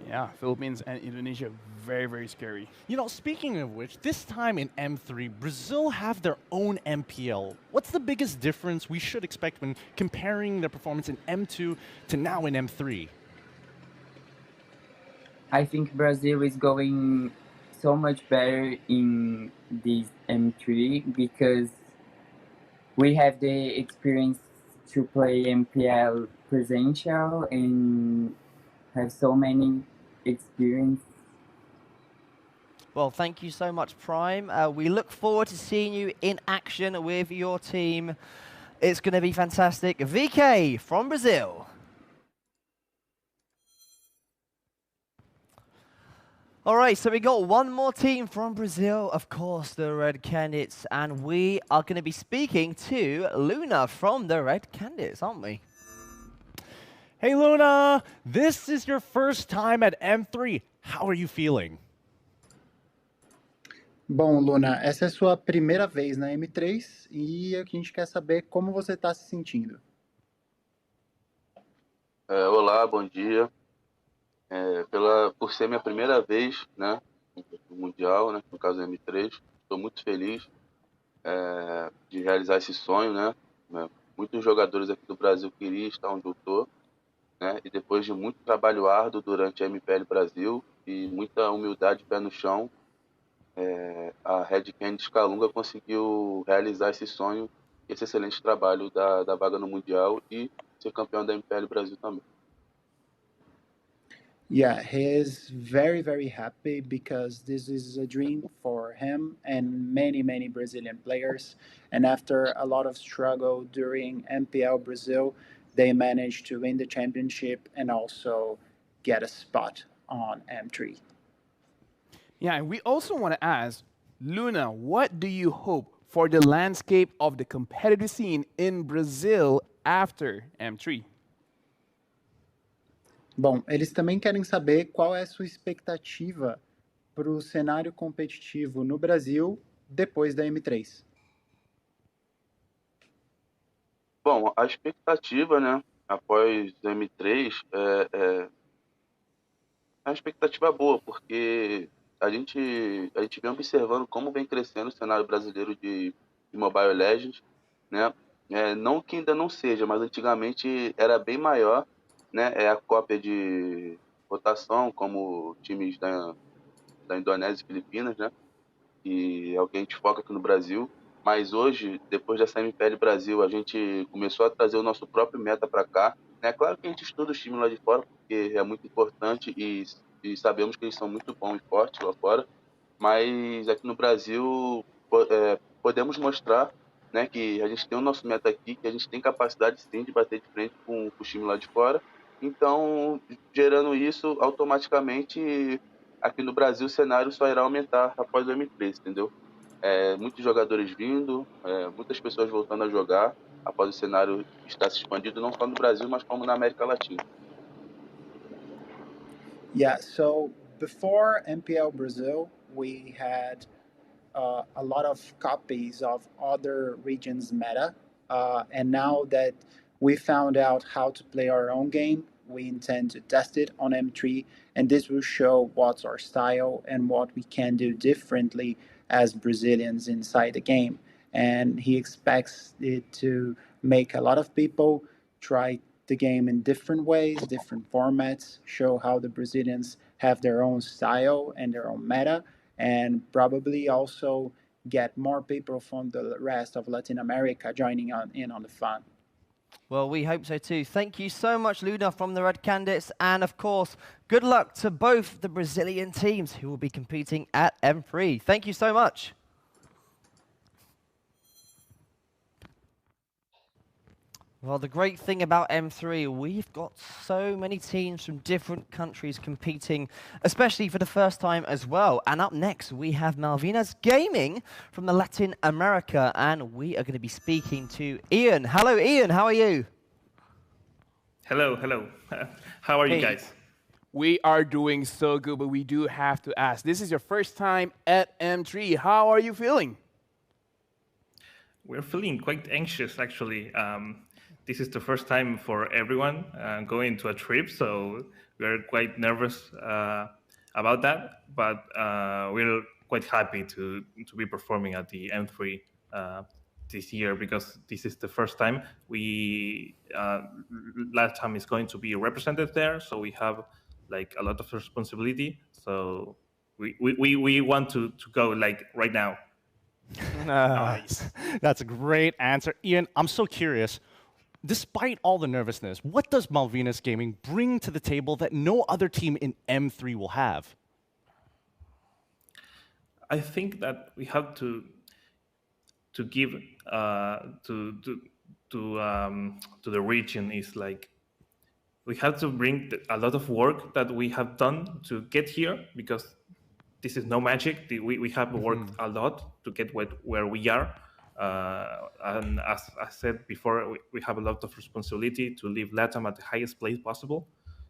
Yeah, Philippines and Indonesia, very scary. You know, speaking of which, this time in M3, Brazil have their own MPL. What's the biggest difference we should expect when comparing their performance in M2 to now in M3? I think Brazil is going so much better in this M3 because we have the experience to play MPL presential and have so many experience. Well, thank you so much, Prime. We look forward to seeing you in action with your team. It's going to be fantastic. VK from Brazil. All right, so we got one more team from Brazil, of course, the Red Candidates, and we are going to be speaking to Luna from the Red Candidates, aren't we? Hey, Luna, this is your first time at M3. How are you feeling? Bom, Luna, essa é a sua primeira vez na M3 e a gente quer saber como você está se sentindo. Olá, bom dia. Por ser minha primeira vez, né, no Mundial, né, no caso M3, estou muito feliz de realizar esse sonho, né. Muitos jogadores aqui do Brasil queriam estar onde eu estou, né, e depois de muito trabalho árduo durante a MPL Brasil e muita humildade, pé no chão, a Red Candy Scalunga conseguiu realizar esse sonho, esse excelente trabalho da vaga no Mundial e ser campeão da MPL Brasil também. Yeah, he is very, very happy because this is a dream for him and many, many Brazilian players. And after a lot of struggle during MPL Brazil, they managed to win the championship and also get a spot on M3. Yeah, and we also want to ask, Luna, what do you hope for the landscape of the competitive scene in Brazil after M3? Bom, eles também querem saber qual é a sua expectativa para o cenário competitivo no Brasil depois da M3. Bom, a expectativa, né, após o M3 é uma expectativa boa, porque a gente vem observando como vem crescendo o cenário brasileiro de Mobile Legends, né? Não que ainda não seja, mas antigamente era bem maior, né? É a cópia de rotação, como times da Indonésia e Filipinas, né? E é o que a gente foca aqui no Brasil. Mas hoje, depois dessa MPL Brasil, a gente começou a trazer o nosso próprio meta para cá. É claro que a gente estuda os times lá de fora, porque é muito importante e sabemos que eles são muito bons e fortes lá fora. Mas aqui no Brasil, podemos mostrar, né, que a gente tem o nosso meta aqui, que a gente tem capacidade sim de bater de frente com o time lá de fora. Então, gerando isso, automaticamente, aqui no Brasil, o cenário só irá aumentar após o M3, entendeu? Muitos jogadores vindo, muitas pessoas voltando a jogar após o cenário estar se expandindo não só no Brasil, mas como na América Latina. Yeah, so before MPL Brazil, we had a lot of copies of other regions' meta. And now that we found out how to play our own game, we intend to test it on M3, and this will show what's our style and what we can do differently as Brazilians inside the game. And he expects it to make a lot of people try the game in different ways, different formats, show how the Brazilians have their own style and their own meta, and probably also get more people from the rest of Latin America joining in on the fun. Well, we hope so too. Thank you so much, Luna, from the Red Candidates. And of course, good luck to both the Brazilian teams who will be competing at M3. Thank you so much. Well, the great thing about M3, we've got so many teams from different countries competing, especially for the first time as well. And up next, we have Malvinas Gaming from the Latin America, and we are going to be speaking to Ian. Hello, Ian. How are you? Hello, hello. How are you guys? We are doing so good, but we do have to ask. This is your first time at M3. How are you feeling? We're feeling quite anxious, actually. This is the first time for everyone going to a trip, so we're quite nervous about that. But we're quite happy to be performing at the M3 this year, because this is the first time we LATAM is going to be represented there, so we have like a lot of responsibility. So we want to go like right now. Nice. That's a great answer. Ian, I'm so curious. Despite all the nervousness, what does Malvinas Gaming bring to the table that no other team in M3 will have? I think that we have to give to the region is like we have to bring a lot of work that we have done to get here, because this is no magic. We have worked a lot to get where we are. And as I said before, we have a lot of responsibility to leave LATAM at the highest place possible.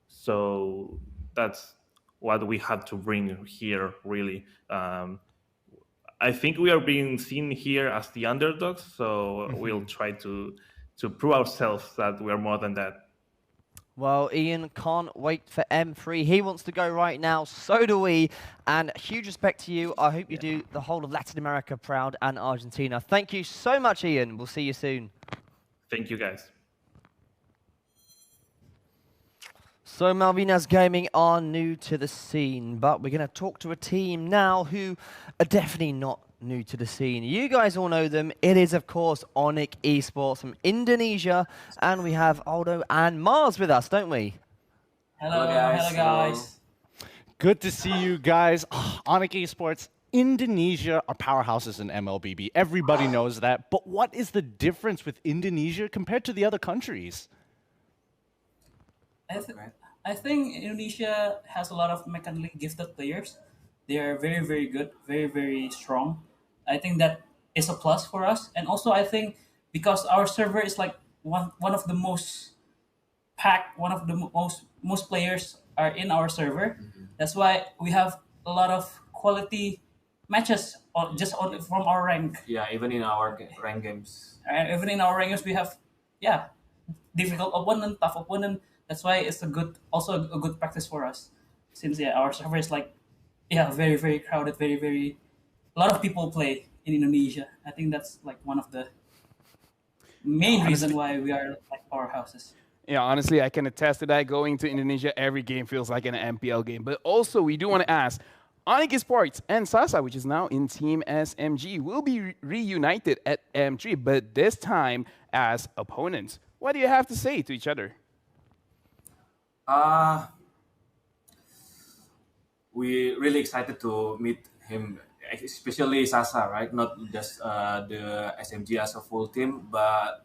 So that's what we have to bring here, really. I think we are being seen here as the underdogs, so we'll try to prove ourselves that we are more than that. Well, Ian can't wait for M3. He wants to go right now. So do we. And huge respect to you. I hope you do the whole of Latin America proud and Argentina. Thank you so much, Ian. We'll see you soon. Thank you, guys. So Malvinas Gaming are new to the scene, but we're going to talk to a team now who are definitely not new to the scene. You guys all know them. It is, of course, Onyx Esports from Indonesia, and we have Aldo and Mars with us, don't we? Hello guys. Good to see you guys. Onyx Esports, Indonesia are powerhouses in MLBB. Everybody knows that. But what is the difference with Indonesia compared to the other countries? I think Indonesia has a lot of mechanically gifted players. They are very, very good, very, very strong. I think that is a plus for us. And also, I think because our server is like one of the most packed, one of the most players are in our server. That's why we have a lot of quality matches from our rank. Yeah, even in our rank games. Even in our rank games, we have difficult opponent, tough opponent. That's why it's also a good practice for us, since our server is like very, very crowded, very, very a lot of people play in Indonesia. I think that's like one of the main reason why we are like powerhouses. Yeah, honestly, I can attest to that. Going to Indonesia, every game feels like an MPL game. But also, we do want to ask, Onyx Esports and Sasa, which is now in Team SMG, will be reunited at M3, but this time as opponents. What do you have to say to each other? We really excited to meet him, especially Sasa, right? Not just the SMG as a full team, but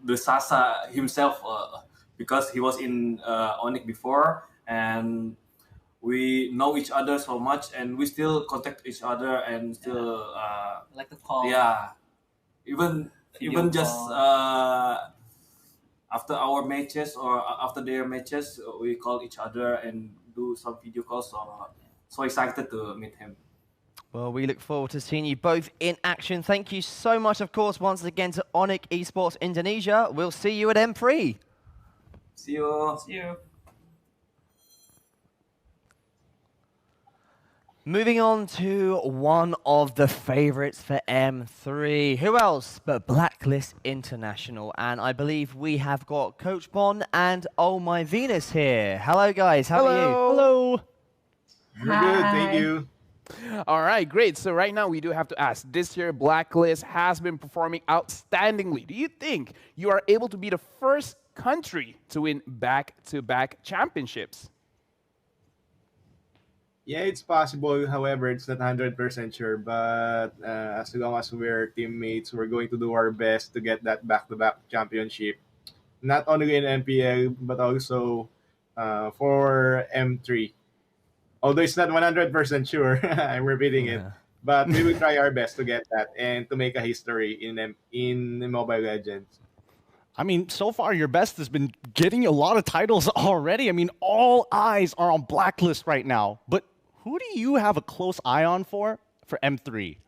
the Sasa himself, because he was in Onyx before, and we know each other so much, and we still contact each other and still like the call. Yeah, even just after our matches or after their matches, we call each other and do some video calls. So excited to meet him. Well, we look forward to seeing you both in action. Thank you so much, of course, once again to Onyx Esports Indonesia. We'll see you at M3. See you. See you. Moving on to one of the favorites for M3. Who else but Blacklist International? And I believe we have got Coach Bon and Oh My Venus here. Hello, guys. How are you? Hello. We're good. Thank you. All right, great. So right now we do have to ask, this year Blacklist has been performing outstandingly. Do you think you are able to be the first country to win back-to-back championships? Yeah, it's possible. However, it's not 100% sure. But as long as we're teammates, we're going to do our best to get that back-to-back championship. Not only in MPL, but also for M3. Although it's not 100% sure, I'm repeating it. But we will try our best to get that and to make a history in Mobile Legends. I mean, so far your best has been getting a lot of titles already. I mean, all eyes are on Blacklist right now. But who do you have a close eye on for M3?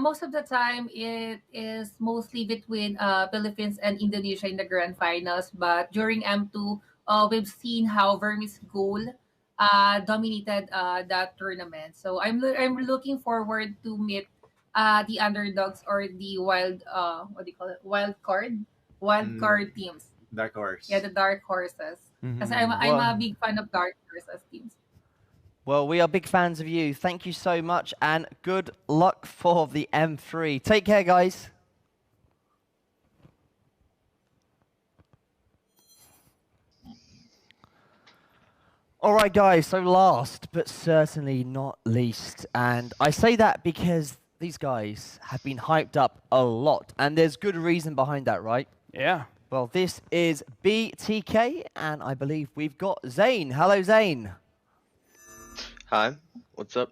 Most of the time, it is mostly between Philippines and Indonesia in the grand finals. But during M2, we've seen how Vermis Goal dominated that tournament. So I'm looking forward to meet the underdogs or the wild what do you call it, wild card teams. Dark horse. Yeah, the dark horses. Because I'm a big fan of dark horses teams. Well, we are big fans of you. Thank you so much, and good luck for the M3. Take care, guys. All right, guys, so last but certainly not least, and I say that because these guys have been hyped up a lot, and there's good reason behind that, right? Yeah. Well, this is BTK, and I believe we've got Zane. Hello, Zane. Hi, what's up?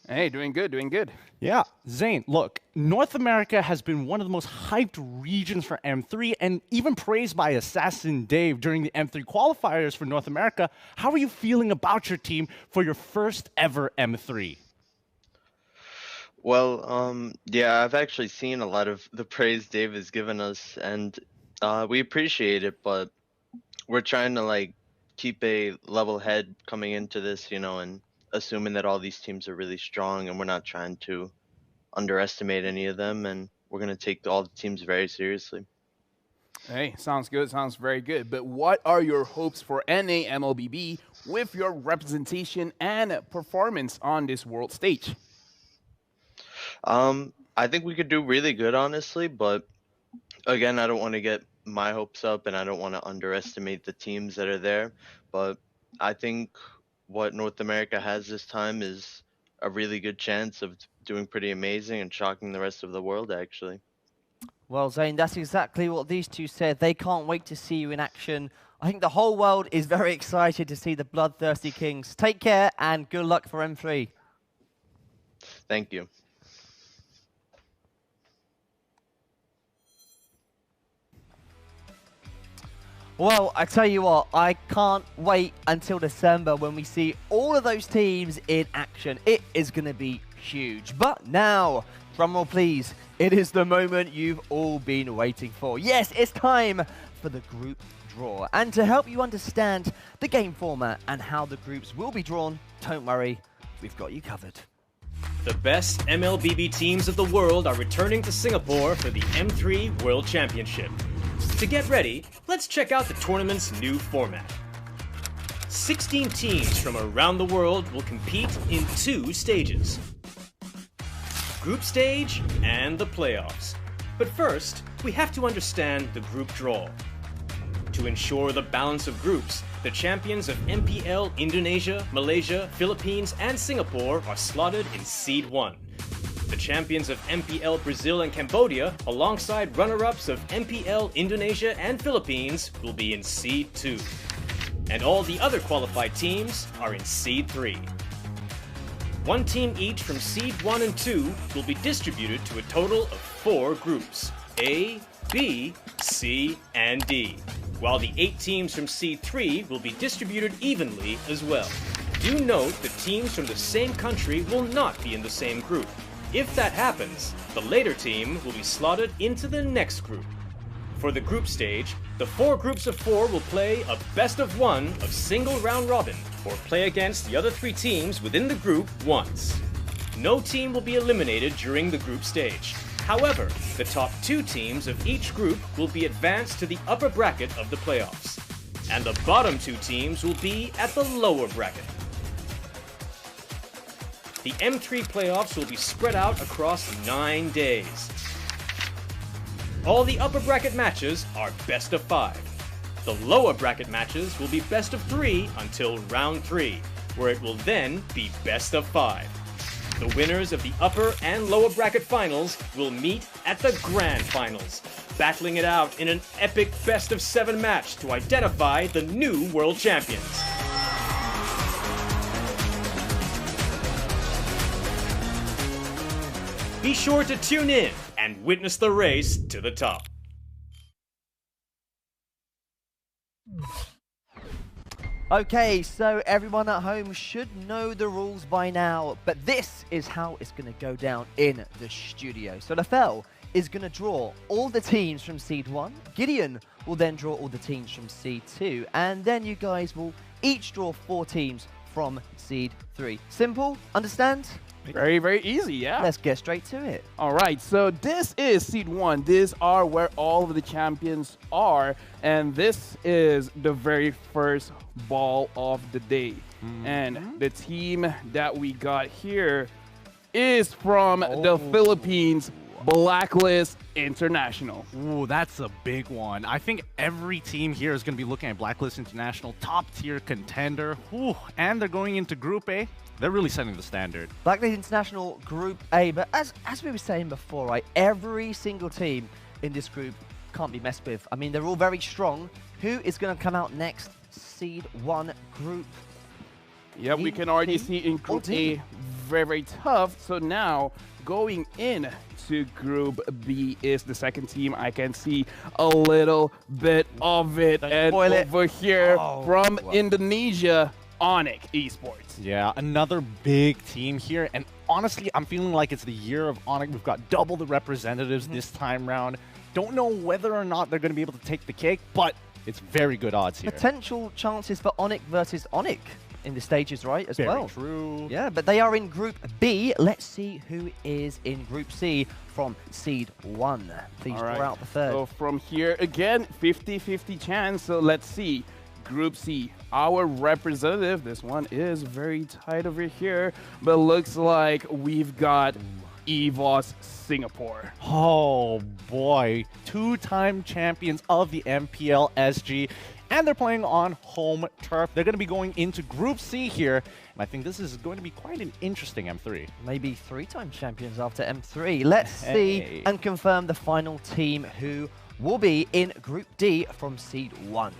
Hey, doing good, doing good. Yeah, Zane, look, North America has been one of the most hyped regions for M3 and even praised by Assassin Dave during the M3 qualifiers for North America. How are you feeling about your team for your first ever M3? Well, yeah, I've actually seen a lot of the praise Dave has given us, and We appreciate it, but we're trying to like keep a level head coming into this, you know, and assuming that all these teams are really strong, and we're not trying to underestimate any of them, and we're gonna take all the teams very seriously. Hey, sounds good. Sounds very good. But what are your hopes for NA MLBB with your representation and performance on this world stage? I think we could do really good, honestly, but again, I don't want to get my hopes up, and I don't want to underestimate the teams that are there. But I think what North America has this time is a really good chance of doing pretty amazing and shocking the rest of the world, actually. Well, Zane, that's exactly what these two said. They can't wait to see you in action. I think the whole world is very excited to see the Bloodthirsty Kings. Take care and good luck for M3. Thank you. Well, I tell you what, I can't wait until December when we see all of those teams in action. It is going to be huge. But now, drumroll please, it is the moment you've all been waiting for. Yes, it's time for the group draw. And to help you understand the game format and how the groups will be drawn, don't worry, we've got you covered. The best MLBB teams of the world are returning to Singapore for the M3 World Championship. To get ready, let's check out the tournament's new format. 16 teams from around the world will compete in 2 stages. Group stage and the playoffs. But first, we have to understand the group draw. To ensure the balance of groups, the champions of MPL Indonesia, Malaysia, Philippines, and Singapore are slotted in Seed 1. The champions of MPL Brazil and Cambodia, alongside runner-ups of MPL Indonesia and Philippines, will be in Seed 2. And all the other qualified teams are in Seed 3. 1 team each from Seed 1 and 2 will be distributed to a total of 4 groups, A, B, C, and D, while the 8 teams from Seed 3 will be distributed evenly as well. Do note that teams from the same country will not be in the same group. If that happens, the later team will be slotted into the next group. For the group stage, the 4 groups of 4 will play a best-of-1 of single round robin, or play against the other 3 teams within the group once. No team will be eliminated during the group stage. However, the top 2 teams of each group will be advanced to the upper bracket of the playoffs, and the bottom 2 teams will be at the lower bracket. The M3 playoffs will be spread out across 9 days. All the upper bracket matches are best of 5. The lower bracket matches will be best of 3 until round 3, where it will then be best of 5. The winners of the upper and lower bracket finals will meet at the grand finals, battling it out in an epic best of 7 match to identify the new world champions. Be sure to tune in and witness the race to the top. Okay, so everyone at home should know the rules by now, but this is how it's going to go down in the studio. So Lefel is going to draw all the teams from Seed 1, Gideon will then draw all the teams from Seed 2, and then you guys will each draw 4 teams from Seed 3. Simple? Understand? Very, very easy, yeah. Let's get straight to it. All right, so this is Seed 1. These are where all of the champions are, and this is the very first ball of the day. And the team that we got here is from the Philippines, Blacklist International. Ooh, that's a big one. I think every team here is going to be looking at Blacklist International, top-tier contender. Ooh, and they're going into Group A. They're really setting the standard. Blacklist International Group A, but as we were saying before, right, every single team in this group can't be messed with. I mean, they're all very strong. Who is going to come out next? Seed 1 Group. Yep, we can already see in Group A, very, very tough. So now, going in to Group B is the second team. I can see a little bit of it. And over here from Indonesia, Onyx Esports. Yeah, another big team here, and honestly, I'm feeling like it's the year of Onyx. We've got double the representatives this time round. Don't know whether or not they're going to be able to take the cake, but it's very good odds here. Potential chances for Onyx versus Onyx in the stages, right, as well. True. Yeah, but they are in Group B. Let's see who is in Group C from Seed 1. Please draw out the third. So from here, again, 50-50 chance. So let's see. Group C, our representative. This one is very tight over here, but looks like we've got EVOS Singapore. Oh boy, 2-time champions of the MPL SG, and they're playing on home turf. They're going to be going into Group C here, and I think this is going to be quite an interesting M3. Maybe 3-time champions after M3. Let's see and confirm the final team who will be in Group D from Seed 1.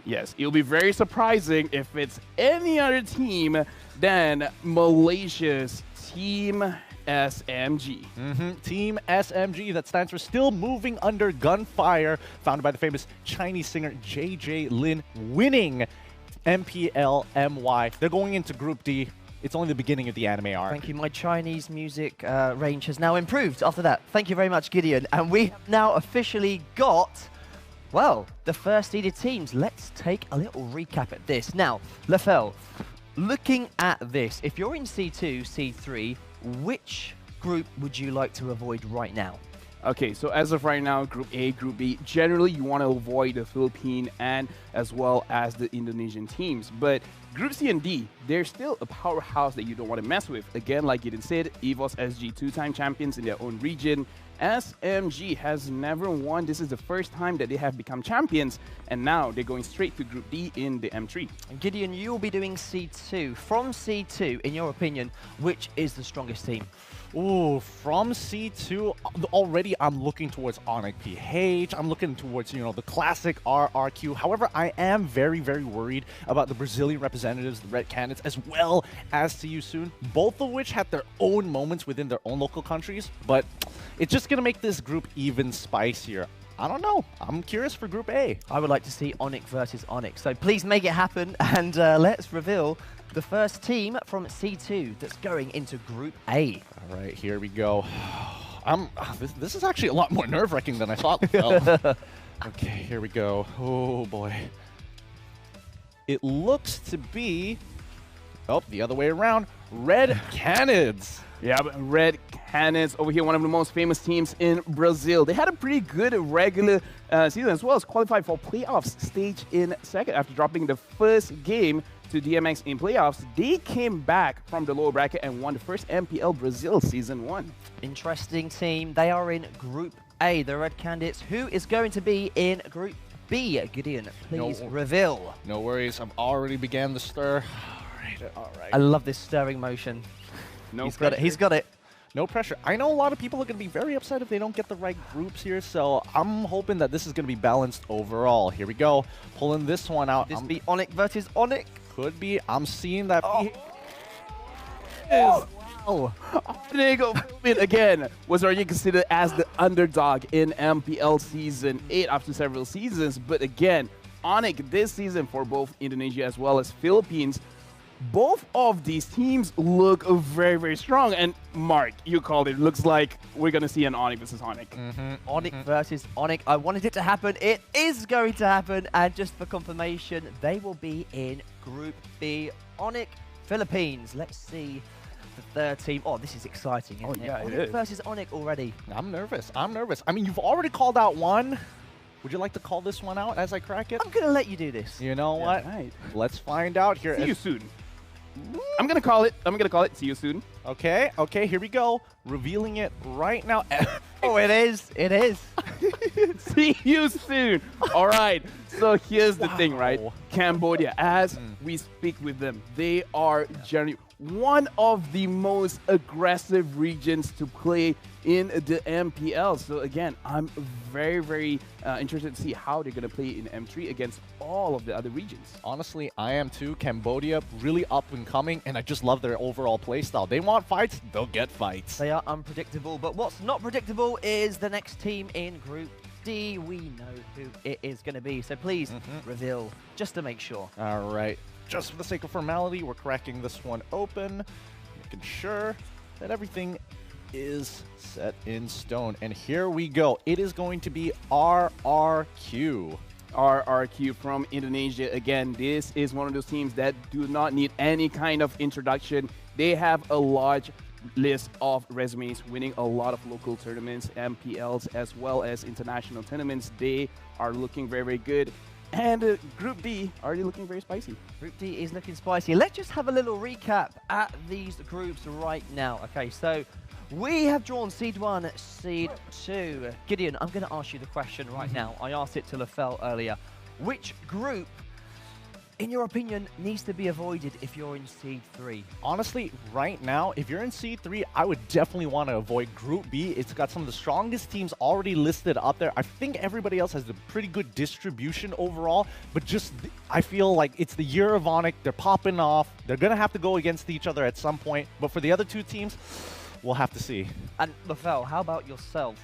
Yes, it'll be very surprising if it's any other team than Malaysia's Team SMG. Team SMG, that stands for Still Moving Under Gunfire, founded by the famous Chinese singer JJ Lin, winning MPL MY. They're going into Group D. It's only the beginning of the anime arc. Thank you. My Chinese music range has now improved after that. Thank you very much, Gideon. And we have now officially got, well, the first seeded teams. Let's take a little recap at this. Now, Lefel, looking at this, if you're in C2, C3, which group would you like to avoid right now? Okay, so as of right now, Group A, Group B, generally you want to avoid the Philippine and as well as the Indonesian teams. But Group C and D, they're still a powerhouse that you don't want to mess with. Again, like Gideon said, EVOS SG 2-time champions in their own region. SMG has never won. This is the first time that they have become champions, and now they're going straight to Group D in the M3. And Gideon, you will be doing C2. From C2, in your opinion, which is the strongest team? Ooh, from C2, already I'm looking towards Onyx PH. I'm looking towards, you know, the classic RRQ. However, I am very, very worried about the Brazilian representatives, the Red Canids, as well as See You Soon, both of which had their own moments within their own local countries, but it's just going to make this group even spicier. I don't know. I'm curious for Group A. I would like to see Onyx versus Onyx. So please make it happen, and let's reveal the first team from C2 that's going into Group A. All right, here we go. This is actually a lot more nerve-wracking than I thought. Okay, here we go. Oh, boy. It looks to be, the other way around, Red Canids. Yeah, but Red Canids over here, one of the most famous teams in Brazil. They had a pretty good regular season as well as qualified for playoffs stage in second after dropping the first game to DMX in playoffs. They came back from the lower bracket and won the first MPL Brazil Season 1. Interesting team. They are in Group A, the Red Canids. Who is going to be in Group B? Gideon, please reveal. No worries. I've already began the stir. All right. I love this stirring motion. No pressure. He's got it. No pressure. I know a lot of people are going to be very upset if they don't get the right groups here, so I'm hoping that this is going to be balanced overall. Here we go. Pulling this one out. This be Onyx versus Onyx. Could be. I'm seeing that. Wow. Again, was already considered as the underdog in MPL Season 8 after several seasons. But again, Onyx this season for both Indonesia as well as Philippines, both of these teams look very, very strong. And Mark, you called it. Looks like we're going to see an Onyx versus Onyx. Onyx versus Onyx. I wanted it to happen. It is going to happen. And just for confirmation, they will be in Group B. Onyx, Philippines. Let's see the third team. Oh, this is exciting, isn't it? Onyx versus Onyx already. I'm nervous. I'm nervous. I mean, you've already called out one. Would you like to call this one out as I crack it? I'm going to let you do this. You know what? Right. Let's find out here. See you soon. I'm going to call it. See you soon. Okay, here we go. Revealing it right now. Oh, it is. It is. See you soon. All right. So here's the thing, right? Cambodia, as we speak with them, they are generally one of the most aggressive regions to play in the MPL. So again, I'm very, very interested to see how they're going to play in M3 against all of the other regions. Honestly, I am too. Cambodia, really up and coming, and I just love their overall play style. They want fights, they'll get fights. They are unpredictable, but what's not predictable is the next team in Group D. We know who it is going to be, so please reveal, just to make sure. All right. Just for the sake of formality, we're cracking this one open, making sure. that everything is set in stone. And here we go. It is going to be RRQ. RRQ from Indonesia. Again, this is one of those teams that do not need any kind of introduction. They have a large list of resumes, winning a lot of local tournaments, MPLs, as well as international tournaments. They are looking very, very good. And Group D already looking very spicy. Group D is looking spicy. Let's just have a little recap at these groups right now. Okay, so we have drawn Seed 1, Seed 2. Gideon, I'm going to ask you the question right now. I asked it to Lafell earlier. Which group, in your opinion, needs to be avoided if you're in Seed 3? Honestly, right now, if you're in Seed 3, I would definitely want to avoid Group B. It's got some of the strongest teams already listed up there. I think everybody else has a pretty good distribution overall, but just I feel like it's the year of Onyx. They're popping off. They're going to have to go against each other at some point. But for the other two teams, we'll have to see. And Lafell, how about yourself?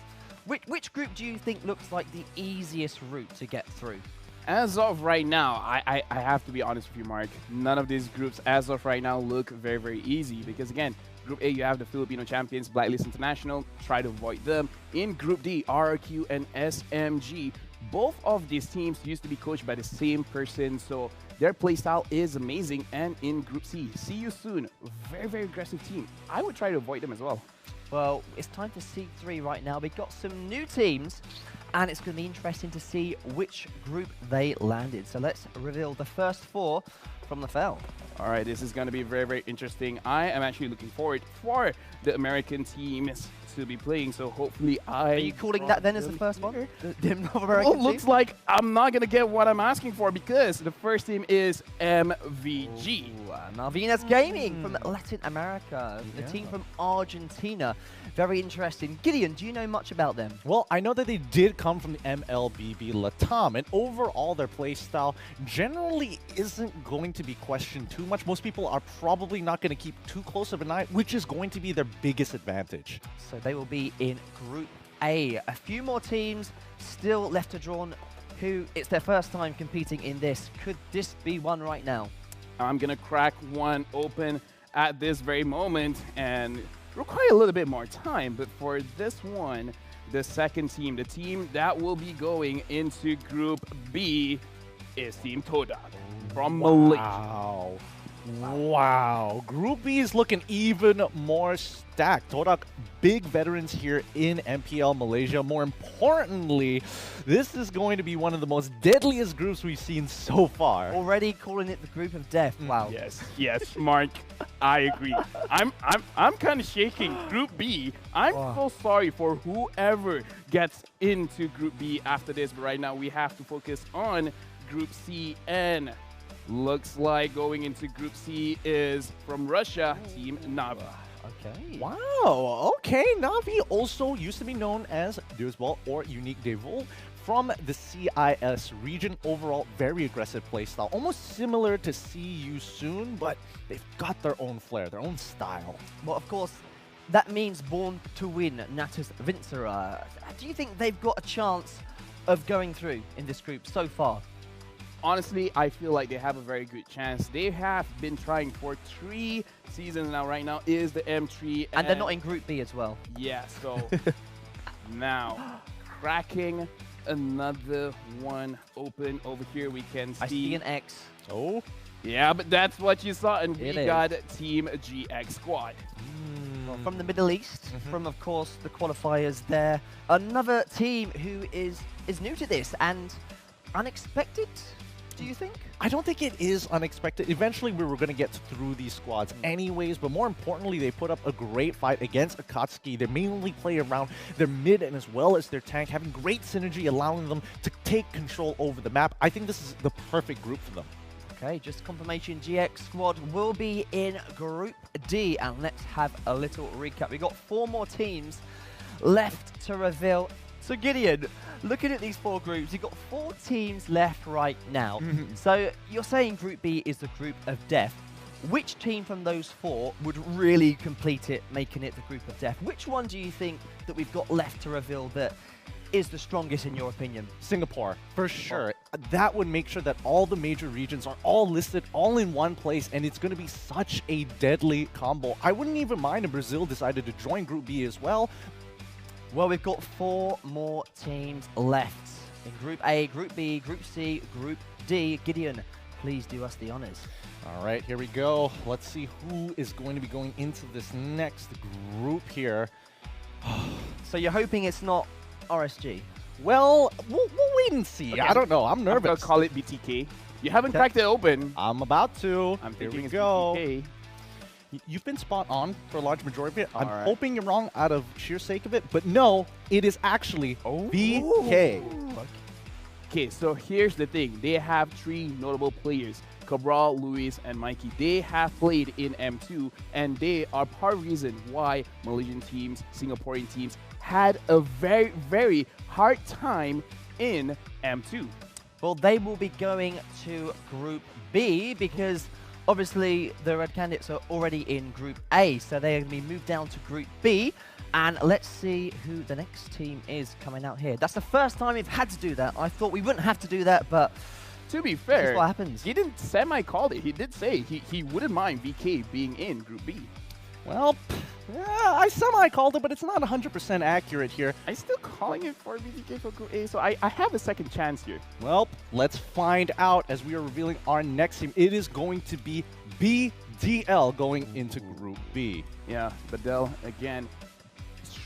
Which group do you think looks like the easiest route to get through? As of right now, I have to be honest with you, Mark. None of these groups, as of right now, look very, very easy. Because again, Group A, you have the Filipino champions, Blacklist International. Try to avoid them. In Group D, RRQ and SMG. Both of these teams used to be coached by the same person, so their playstyle is amazing. And in Group C, see you soon. Very, very aggressive team. I would try to avoid them as well. Well, it's time for Seed 3 right now. We've got some new teams, and it's going to be interesting to see which group they landed. So let's reveal the first 4 from Lafell. All right, this is going to be very, very interesting. I am actually looking forward for the American teams to be playing, so hopefully Are you calling that then as the first one? The North American well, team? looks like I'm not going to get what I'm asking for because the first team is MVG. Malvinas Gaming from Latin America, the team from Argentina. Very interesting. Gideon, do you know much about them? Well, I know that they did come from the MLBB Latam, and overall their play style generally isn't going to be questioned too much. Most people are probably not going to keep too close of an eye, which is going to be their biggest advantage. So they will be in Group A. A few more teams still left to draw. Who it's their first time competing in this. Could this be one right now? I'm going to crack one open at this very moment and require a little bit more time. But for this one, the second team, the team that will be going into Group B is Team Toda from Malaysia. Wow. Group B is looking even more stacked. Todak, big veterans here in MPL Malaysia. More importantly, this is going to be one of the most deadliest groups we've seen so far. Already calling it the group of death. Wow. Yes, Mark. I agree. I'm kind of shaking. Group B. I'm so sorry for whoever gets into Group B after this, but right now we have to focus on Group C, and looks like going into Group C is from Russia, Team Navi. Okay. Wow. Okay. Navi also used to be known as Dewsball or Unique Devil from the CIS region. Overall, very aggressive playstyle. Almost similar to See You Soon, but they've got their own flair, their own style. Well, of course, that means Born to Win, Natus Vincera. Do you think they've got a chance of going through in this group so far? Honestly, I feel like they have a very good chance. They have been trying for 3 seasons now. Right now is the M3. And they're not in Group B as well. Yeah, so now cracking another one open over here. We can see. I see an X. Oh. Yeah, but that's what you saw. And we It got Team GX Squad. Well, from the Middle East, from, of course, the qualifiers there. Another team who is new to this and unexpected. Do you think? I don't think it is unexpected. Eventually, we were going to get through these squads anyways, but more importantly, they put up a great fight against Akatsuki. They mainly play around their mid and as well as their tank, having great synergy, allowing them to take control over the map. I think this is the perfect group for them. Okay, just confirmation, GX Squad will be in Group D, and let's have a little recap. We've got 4 more teams left to reveal. So Gideon, looking at these 4 groups, you've got 4 teams left right now. So you're saying Group B is the group of death. Which team from those 4 would really complete it, making it the group of death? Which one do you think that we've got left to reveal that is the strongest in your opinion? Singapore, for sure. That would make sure that all the major regions are all listed all in one place, and it's going to be such a deadly combo. I wouldn't even mind if Brazil decided to join Group B as well. Well, we've got 4 more teams left in Group A, Group B, Group C, Group D. Gideon, please do us the honors. All right, here we go. Let's see who is going to be going into this next group here. So you're hoping it's not RSG? Well, we'll wait and see. Okay. I don't know. I'm nervous. I'm gonna call it BTK. You haven't cracked it open. I'm about to. I'm Here thinking we it's go. BTK. You've been spot on for a large majority of it. I'm All right. hoping you're wrong out of sheer sake of it, but no, it is actually BK. Okay, so here's the thing. They have 3 notable players, Cabral, Luis, and Mikey. They have played in M2, and they are part of the reason why Malaysian teams, Singaporean teams, had a very, very hard time in M2. Well, they will be going to Group B because obviously the Red Candidates are already in Group A, so they're going to be moved down to Group B. And let's see who the next team is coming out here. That's the first time we've had to do that. I thought we wouldn't have to do that, but to be fair, this is what happens. He didn't semi-call it. He did say he wouldn't mind BK being in Group B. Well, yeah, I semi-called it, but it's not 100% accurate here. I'm still calling it for BTK for Group A, so I have a second chance here. Well, let's find out as we are revealing our next team. It is going to be BDL going into Group B. Yeah, Badel, again,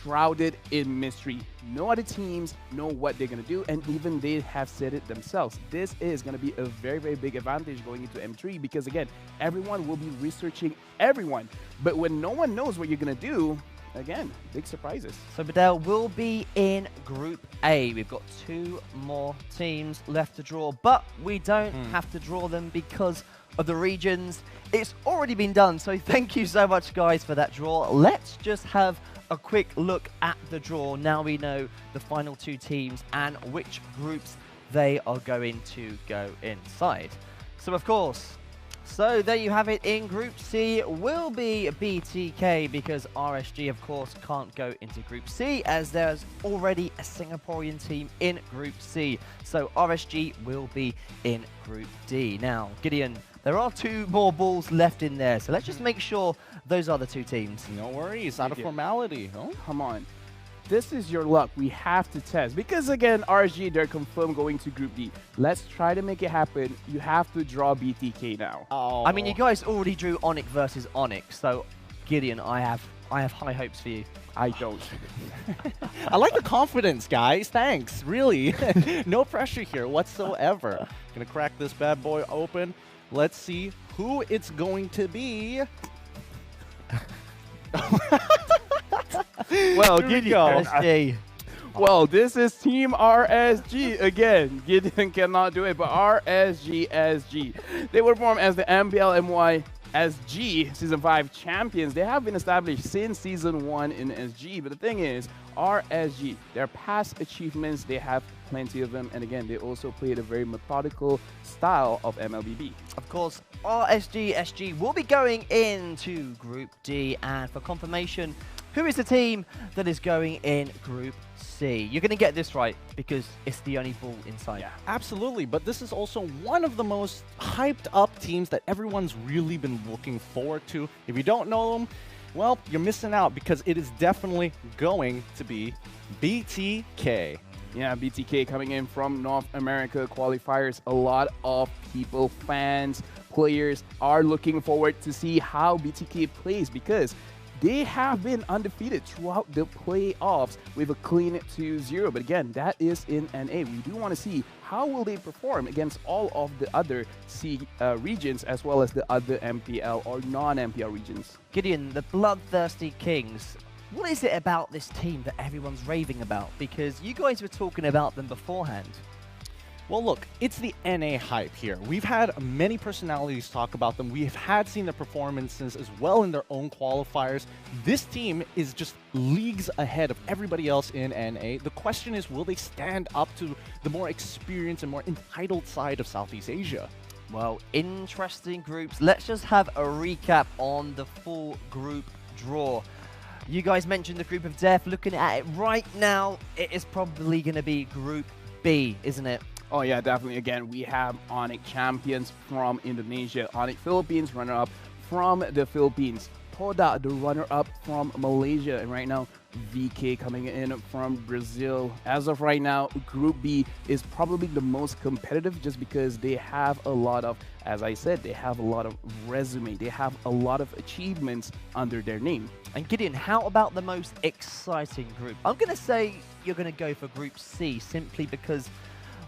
shrouded in mystery. No other teams know what they're going to do, and even they have said it themselves. This is going to be a very, very big advantage going into M3 because, again, everyone will be researching everyone. But when no one knows what you're going to do, again, big surprises. So Badel will be in Group A. We've got 2 more teams left to draw, but we don't have to draw them because of the regions. It's already been done, so thank you so much, guys, for that draw. Let's just have a quick look at the draw. Now we know the final 2 teams and which groups they are going to go inside. So, of course, so there you have it. In Group C will be BTK because RSG, of course, can't go into Group C as there's already a Singaporean team in Group C. So RSG will be in Group D. Now, Gideon, there are 2 more balls left in there, so let's just make sure those are the 2 teams. No worries, out of formality. Oh, come on. This is your luck. We have to test. Because, again, RSG, they're confirmed going to Group D. Let's try to make it happen. You have to draw BTK now. Oh. I mean, you guys already drew Onyx versus Onyx, so Gideon, I have high hopes for you. I don't. I like the confidence, guys. Thanks, really. No pressure here whatsoever. Gonna crack this bad boy open. Let's see who it's going to be. Well, Gideon. Well, this is Team RSG again. Gideon cannot do it, but RSG. They were formed as the MPL SG Season 5 champions. They have been established since Season 1 in SG, but the thing is, RSG, their past achievements, they have plenty of them, and again, they also played a very methodical style of MLBB. Of course, RSG SG will be going into Group D, and for confirmation, who is the team that is going in Group C? You're going to get this right because it's the only ball inside. Yeah, absolutely, but this is also one of the most hyped up teams that everyone's really been looking forward to. If you don't know them, well, you're missing out because it is definitely going to be BTK. Yeah, BTK coming in from North America qualifiers. A lot of people, fans, players are looking forward to see how BTK plays because they have been undefeated throughout the playoffs with a clean 2-0. But again, that is in NA. We do want to see how will they perform against all of the other C regions as well as the other MPL or non-MPL regions. Gideon, the Bloodthirsty Kings. What is it about this team that everyone's raving about? Because you guys were talking about them beforehand. Well, look, it's the NA hype here. We've had many personalities talk about them. We've seen their performances as well in their own qualifiers. This team is just leagues ahead of everybody else in NA. The question is, will they stand up to the more experienced and more entitled side of Southeast Asia? Well, interesting groups. Let's just have a recap on the full group draw. You guys mentioned the group of death. Looking at it right now, it is probably going to be Group B, isn't it? Oh yeah, definitely. Again, we have Onyx champions from Indonesia, Onyx Philippines runner-up from the Philippines, Toda the runner-up from Malaysia, and right now VK coming in from Brazil. As of right now, Group B is probably the most competitive just because they have a lot of, as I said, they have a lot of resume. They have a lot of achievements under their name. And Gideon, how about the most exciting group? I'm going to say you're going to go for Group C simply because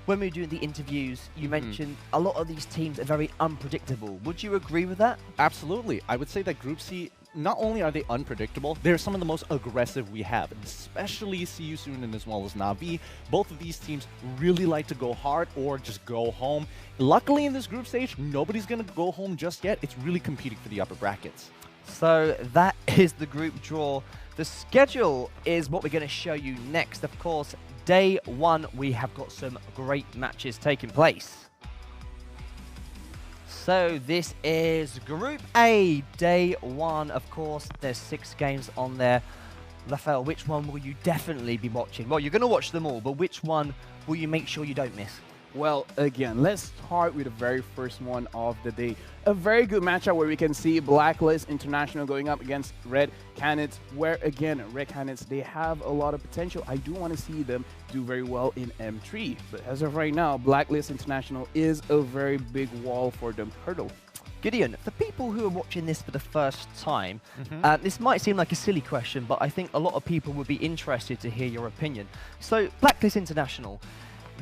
when we were doing the interviews, you mentioned a lot of these teams are very unpredictable. Would you agree with that? Absolutely. I would say that Group C, not only are they unpredictable, they're some of the most aggressive we have, especially See You Soon and as well as Na'Vi. Both of these teams really like to go hard or just go home. Luckily in this group stage, nobody's going to go home just yet. It's really competing for the upper brackets. So that is the group draw. The schedule is what we're going to show you next. Of course, day one, we have got some great matches taking place. So this is Group A, day one. Of course, there's 6 games on there. Rafael, which one will you definitely be watching? Well, you're going to watch them all, but which one will you make sure you don't miss? Well, again, let's start with the very first one of the day. A very good matchup where we can see Blacklist International going up against Red Canids, where, again, Red Canids, they have a lot of potential. I do want to see them do very well in M3. But as of right now, Blacklist International is a very big wall for them to hurdle. Gideon, for people who are watching this for the first time, this might seem like a silly question, but I think a lot of people would be interested to hear your opinion. So, Blacklist International,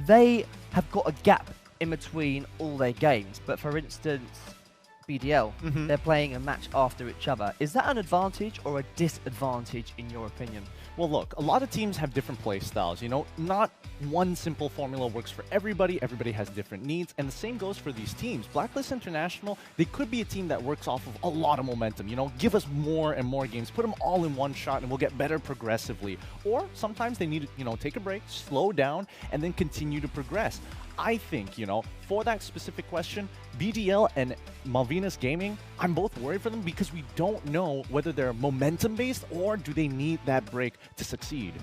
they have got a gap in between all their games, but for instance, BDL, they're playing a match after each other. Is that an advantage or a disadvantage in your opinion? Well, look, a lot of teams have different play styles. You know, not one simple formula works for everybody. Everybody has different needs, and the same goes for these teams. Blacklist International, they could be a team that works off of a lot of momentum. You know, give us more and more games, put them all in one shot, and we'll get better progressively. Or sometimes they need to, you know, take a break, slow down, and then continue to progress. I think, you know, for that specific question, BDL and Malvinas Gaming, I'm both worried for them because we don't know whether they're momentum-based or do they need that break to succeed.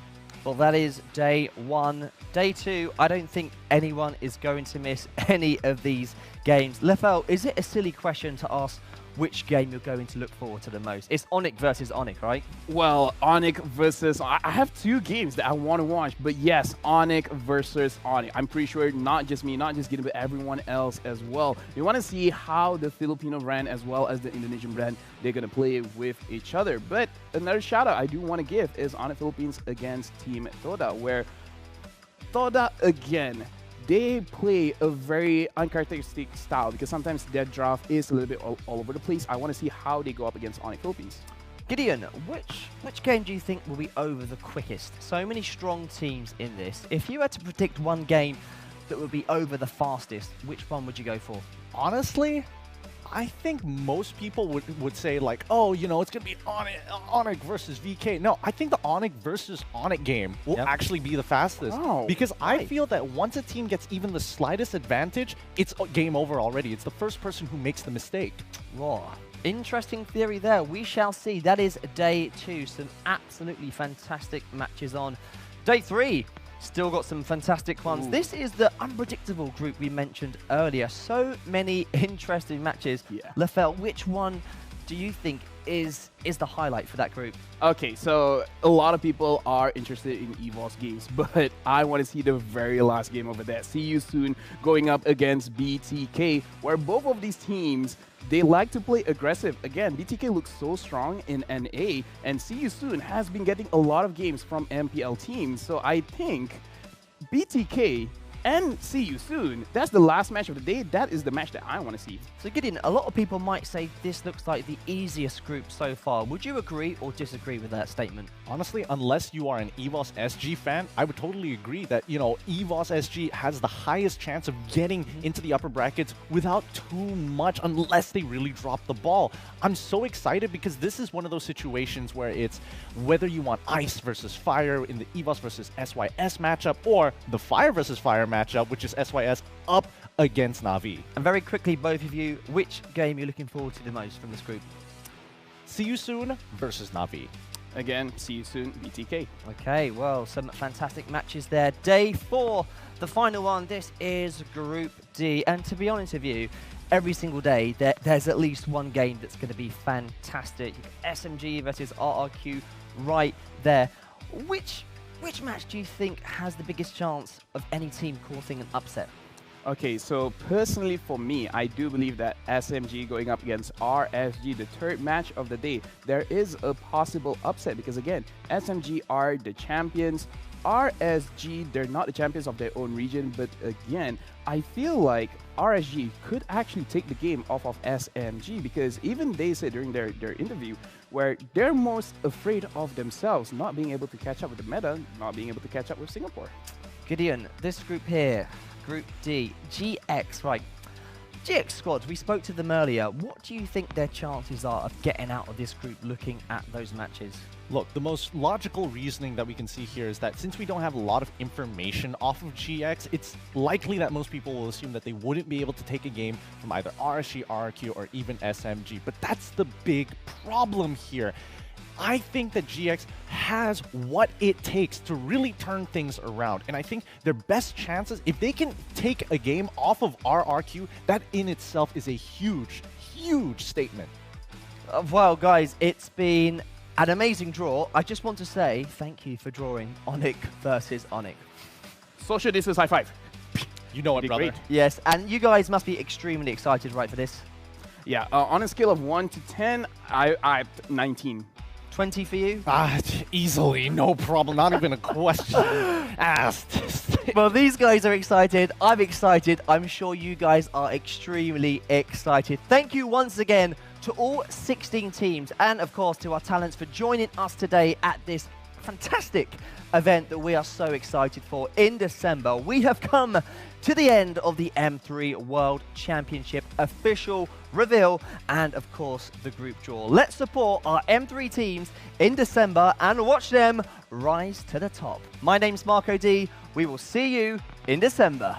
Well, that is day one. Day two, I don't think anyone is going to miss any of these games. Lefel, is it a silly question to ask which game you're going to look forward to the most? It's Onyx versus Onyx, right? Well, Onyx versus... I have 2 games that I want to watch, but yes, Onyx versus Onyx. I'm pretty sure not just me, not just Gideon, but everyone else as well. We want to see how the Filipino brand as well as the Indonesian brand, they're going to play with each other. But another shout out I do want to give is Onyx Philippines against Team Toda, where Toda, again, they play a very uncharacteristic style because sometimes their draft is a little bit all over the place. I want to see how they go up against Onyx Philippines. Gideon, which game do you think will be over the quickest? So many strong teams in this. If you had to predict one game that would be over the fastest, which one would you go for? Honestly, I think most people would say like, oh, you know, it's going to be Onyx versus VK. No, I think the Onyx versus Onyx game will actually be the fastest. Because I feel that once a team gets even the slightest advantage, it's game over already. It's the first person who makes the mistake. Raw. Interesting theory there. We shall see. That is day two. Some absolutely fantastic matches on. Day three. Still got some fantastic ones. Ooh. This is the unpredictable group we mentioned earlier. So many interesting matches. Yeah. Lefel, which one do you think is the highlight for that group? Okay, so a lot of people are interested in EVOS games, but I want to see the very last game over there. See You Soon going up against BTK, where both of these teams, they like to play aggressive. Again, BTK looks so strong in NA, and See You Soon has been getting a lot of games from MPL teams. So I think BTK and See You Soon, that's the last match of the day. That is the match that I want to see. So Gideon, a lot of people might say this looks like the easiest group so far. Would you agree or disagree with that statement? Honestly, unless you are an EVOS SG fan, I would totally agree that, you know, EVOS SG has the highest chance of getting into the upper brackets without too much, unless they really drop the ball. I'm so excited because this is one of those situations where it's whether you want Ice versus Fire in the EVOS versus SYS matchup or the Fire versus Fire matchup, which is SYS up against Na'Vi. And very quickly, both of you, which game you're looking forward to the most from this group? See You Soon versus Na'Vi. Again, see you soon, BTK. Okay, well, some fantastic matches there. Day 4, the final one. This is Group D. And to be honest with you, every single day, there's at least one game that's going to be fantastic. You've got SMG versus RRQ right there. Which match do you think has the biggest chance of any team causing an upset? Okay, so personally for me, I do believe that SMG going up against RSG, the third match of the day, there is a possible upset because again, SMG are the champions. RSG, they're not the champions of their own region, but again, I feel like RSG could actually take the game off of SMG because even they said during their interview where they're most afraid of themselves, not being able to catch up with the meta, not being able to catch up with Singapore. Gideon, this group here, Group D, GX, right. GX squads, we spoke to them earlier. What do you think their chances are of getting out of this group looking at those matches? Look, the most logical reasoning that we can see here is that since we don't have a lot of information off of GX, it's likely that most people will assume that they wouldn't be able to take a game from either RSG, RRQ, or even SMG. But that's the big problem here. I think that GX has what it takes to really turn things around. And I think their best chances, if they can take a game off of RRQ, that in itself is a huge, huge statement. Well, guys, it's been an amazing draw. I just want to say thank you for drawing Onyx versus Onyx. Social distance high five. You know it, brother. Great. Yes, and you guys must be extremely excited, right, for this? Yeah, on a scale of 1 to 10, I 19. 20 for you? Easily, no problem. Not even a question asked. Well, these guys are excited. I'm excited. I'm sure you guys are extremely excited. Thank you once again to all 16 teams and, of course, to our talents for joining us today at this fantastic event that we are so excited for in December. We have come to the end of the M3 World Championship official reveal and, of course, the group draw. Let's support our M3 teams in December and watch them rise to the top. My name's Marco D. We will see you in December.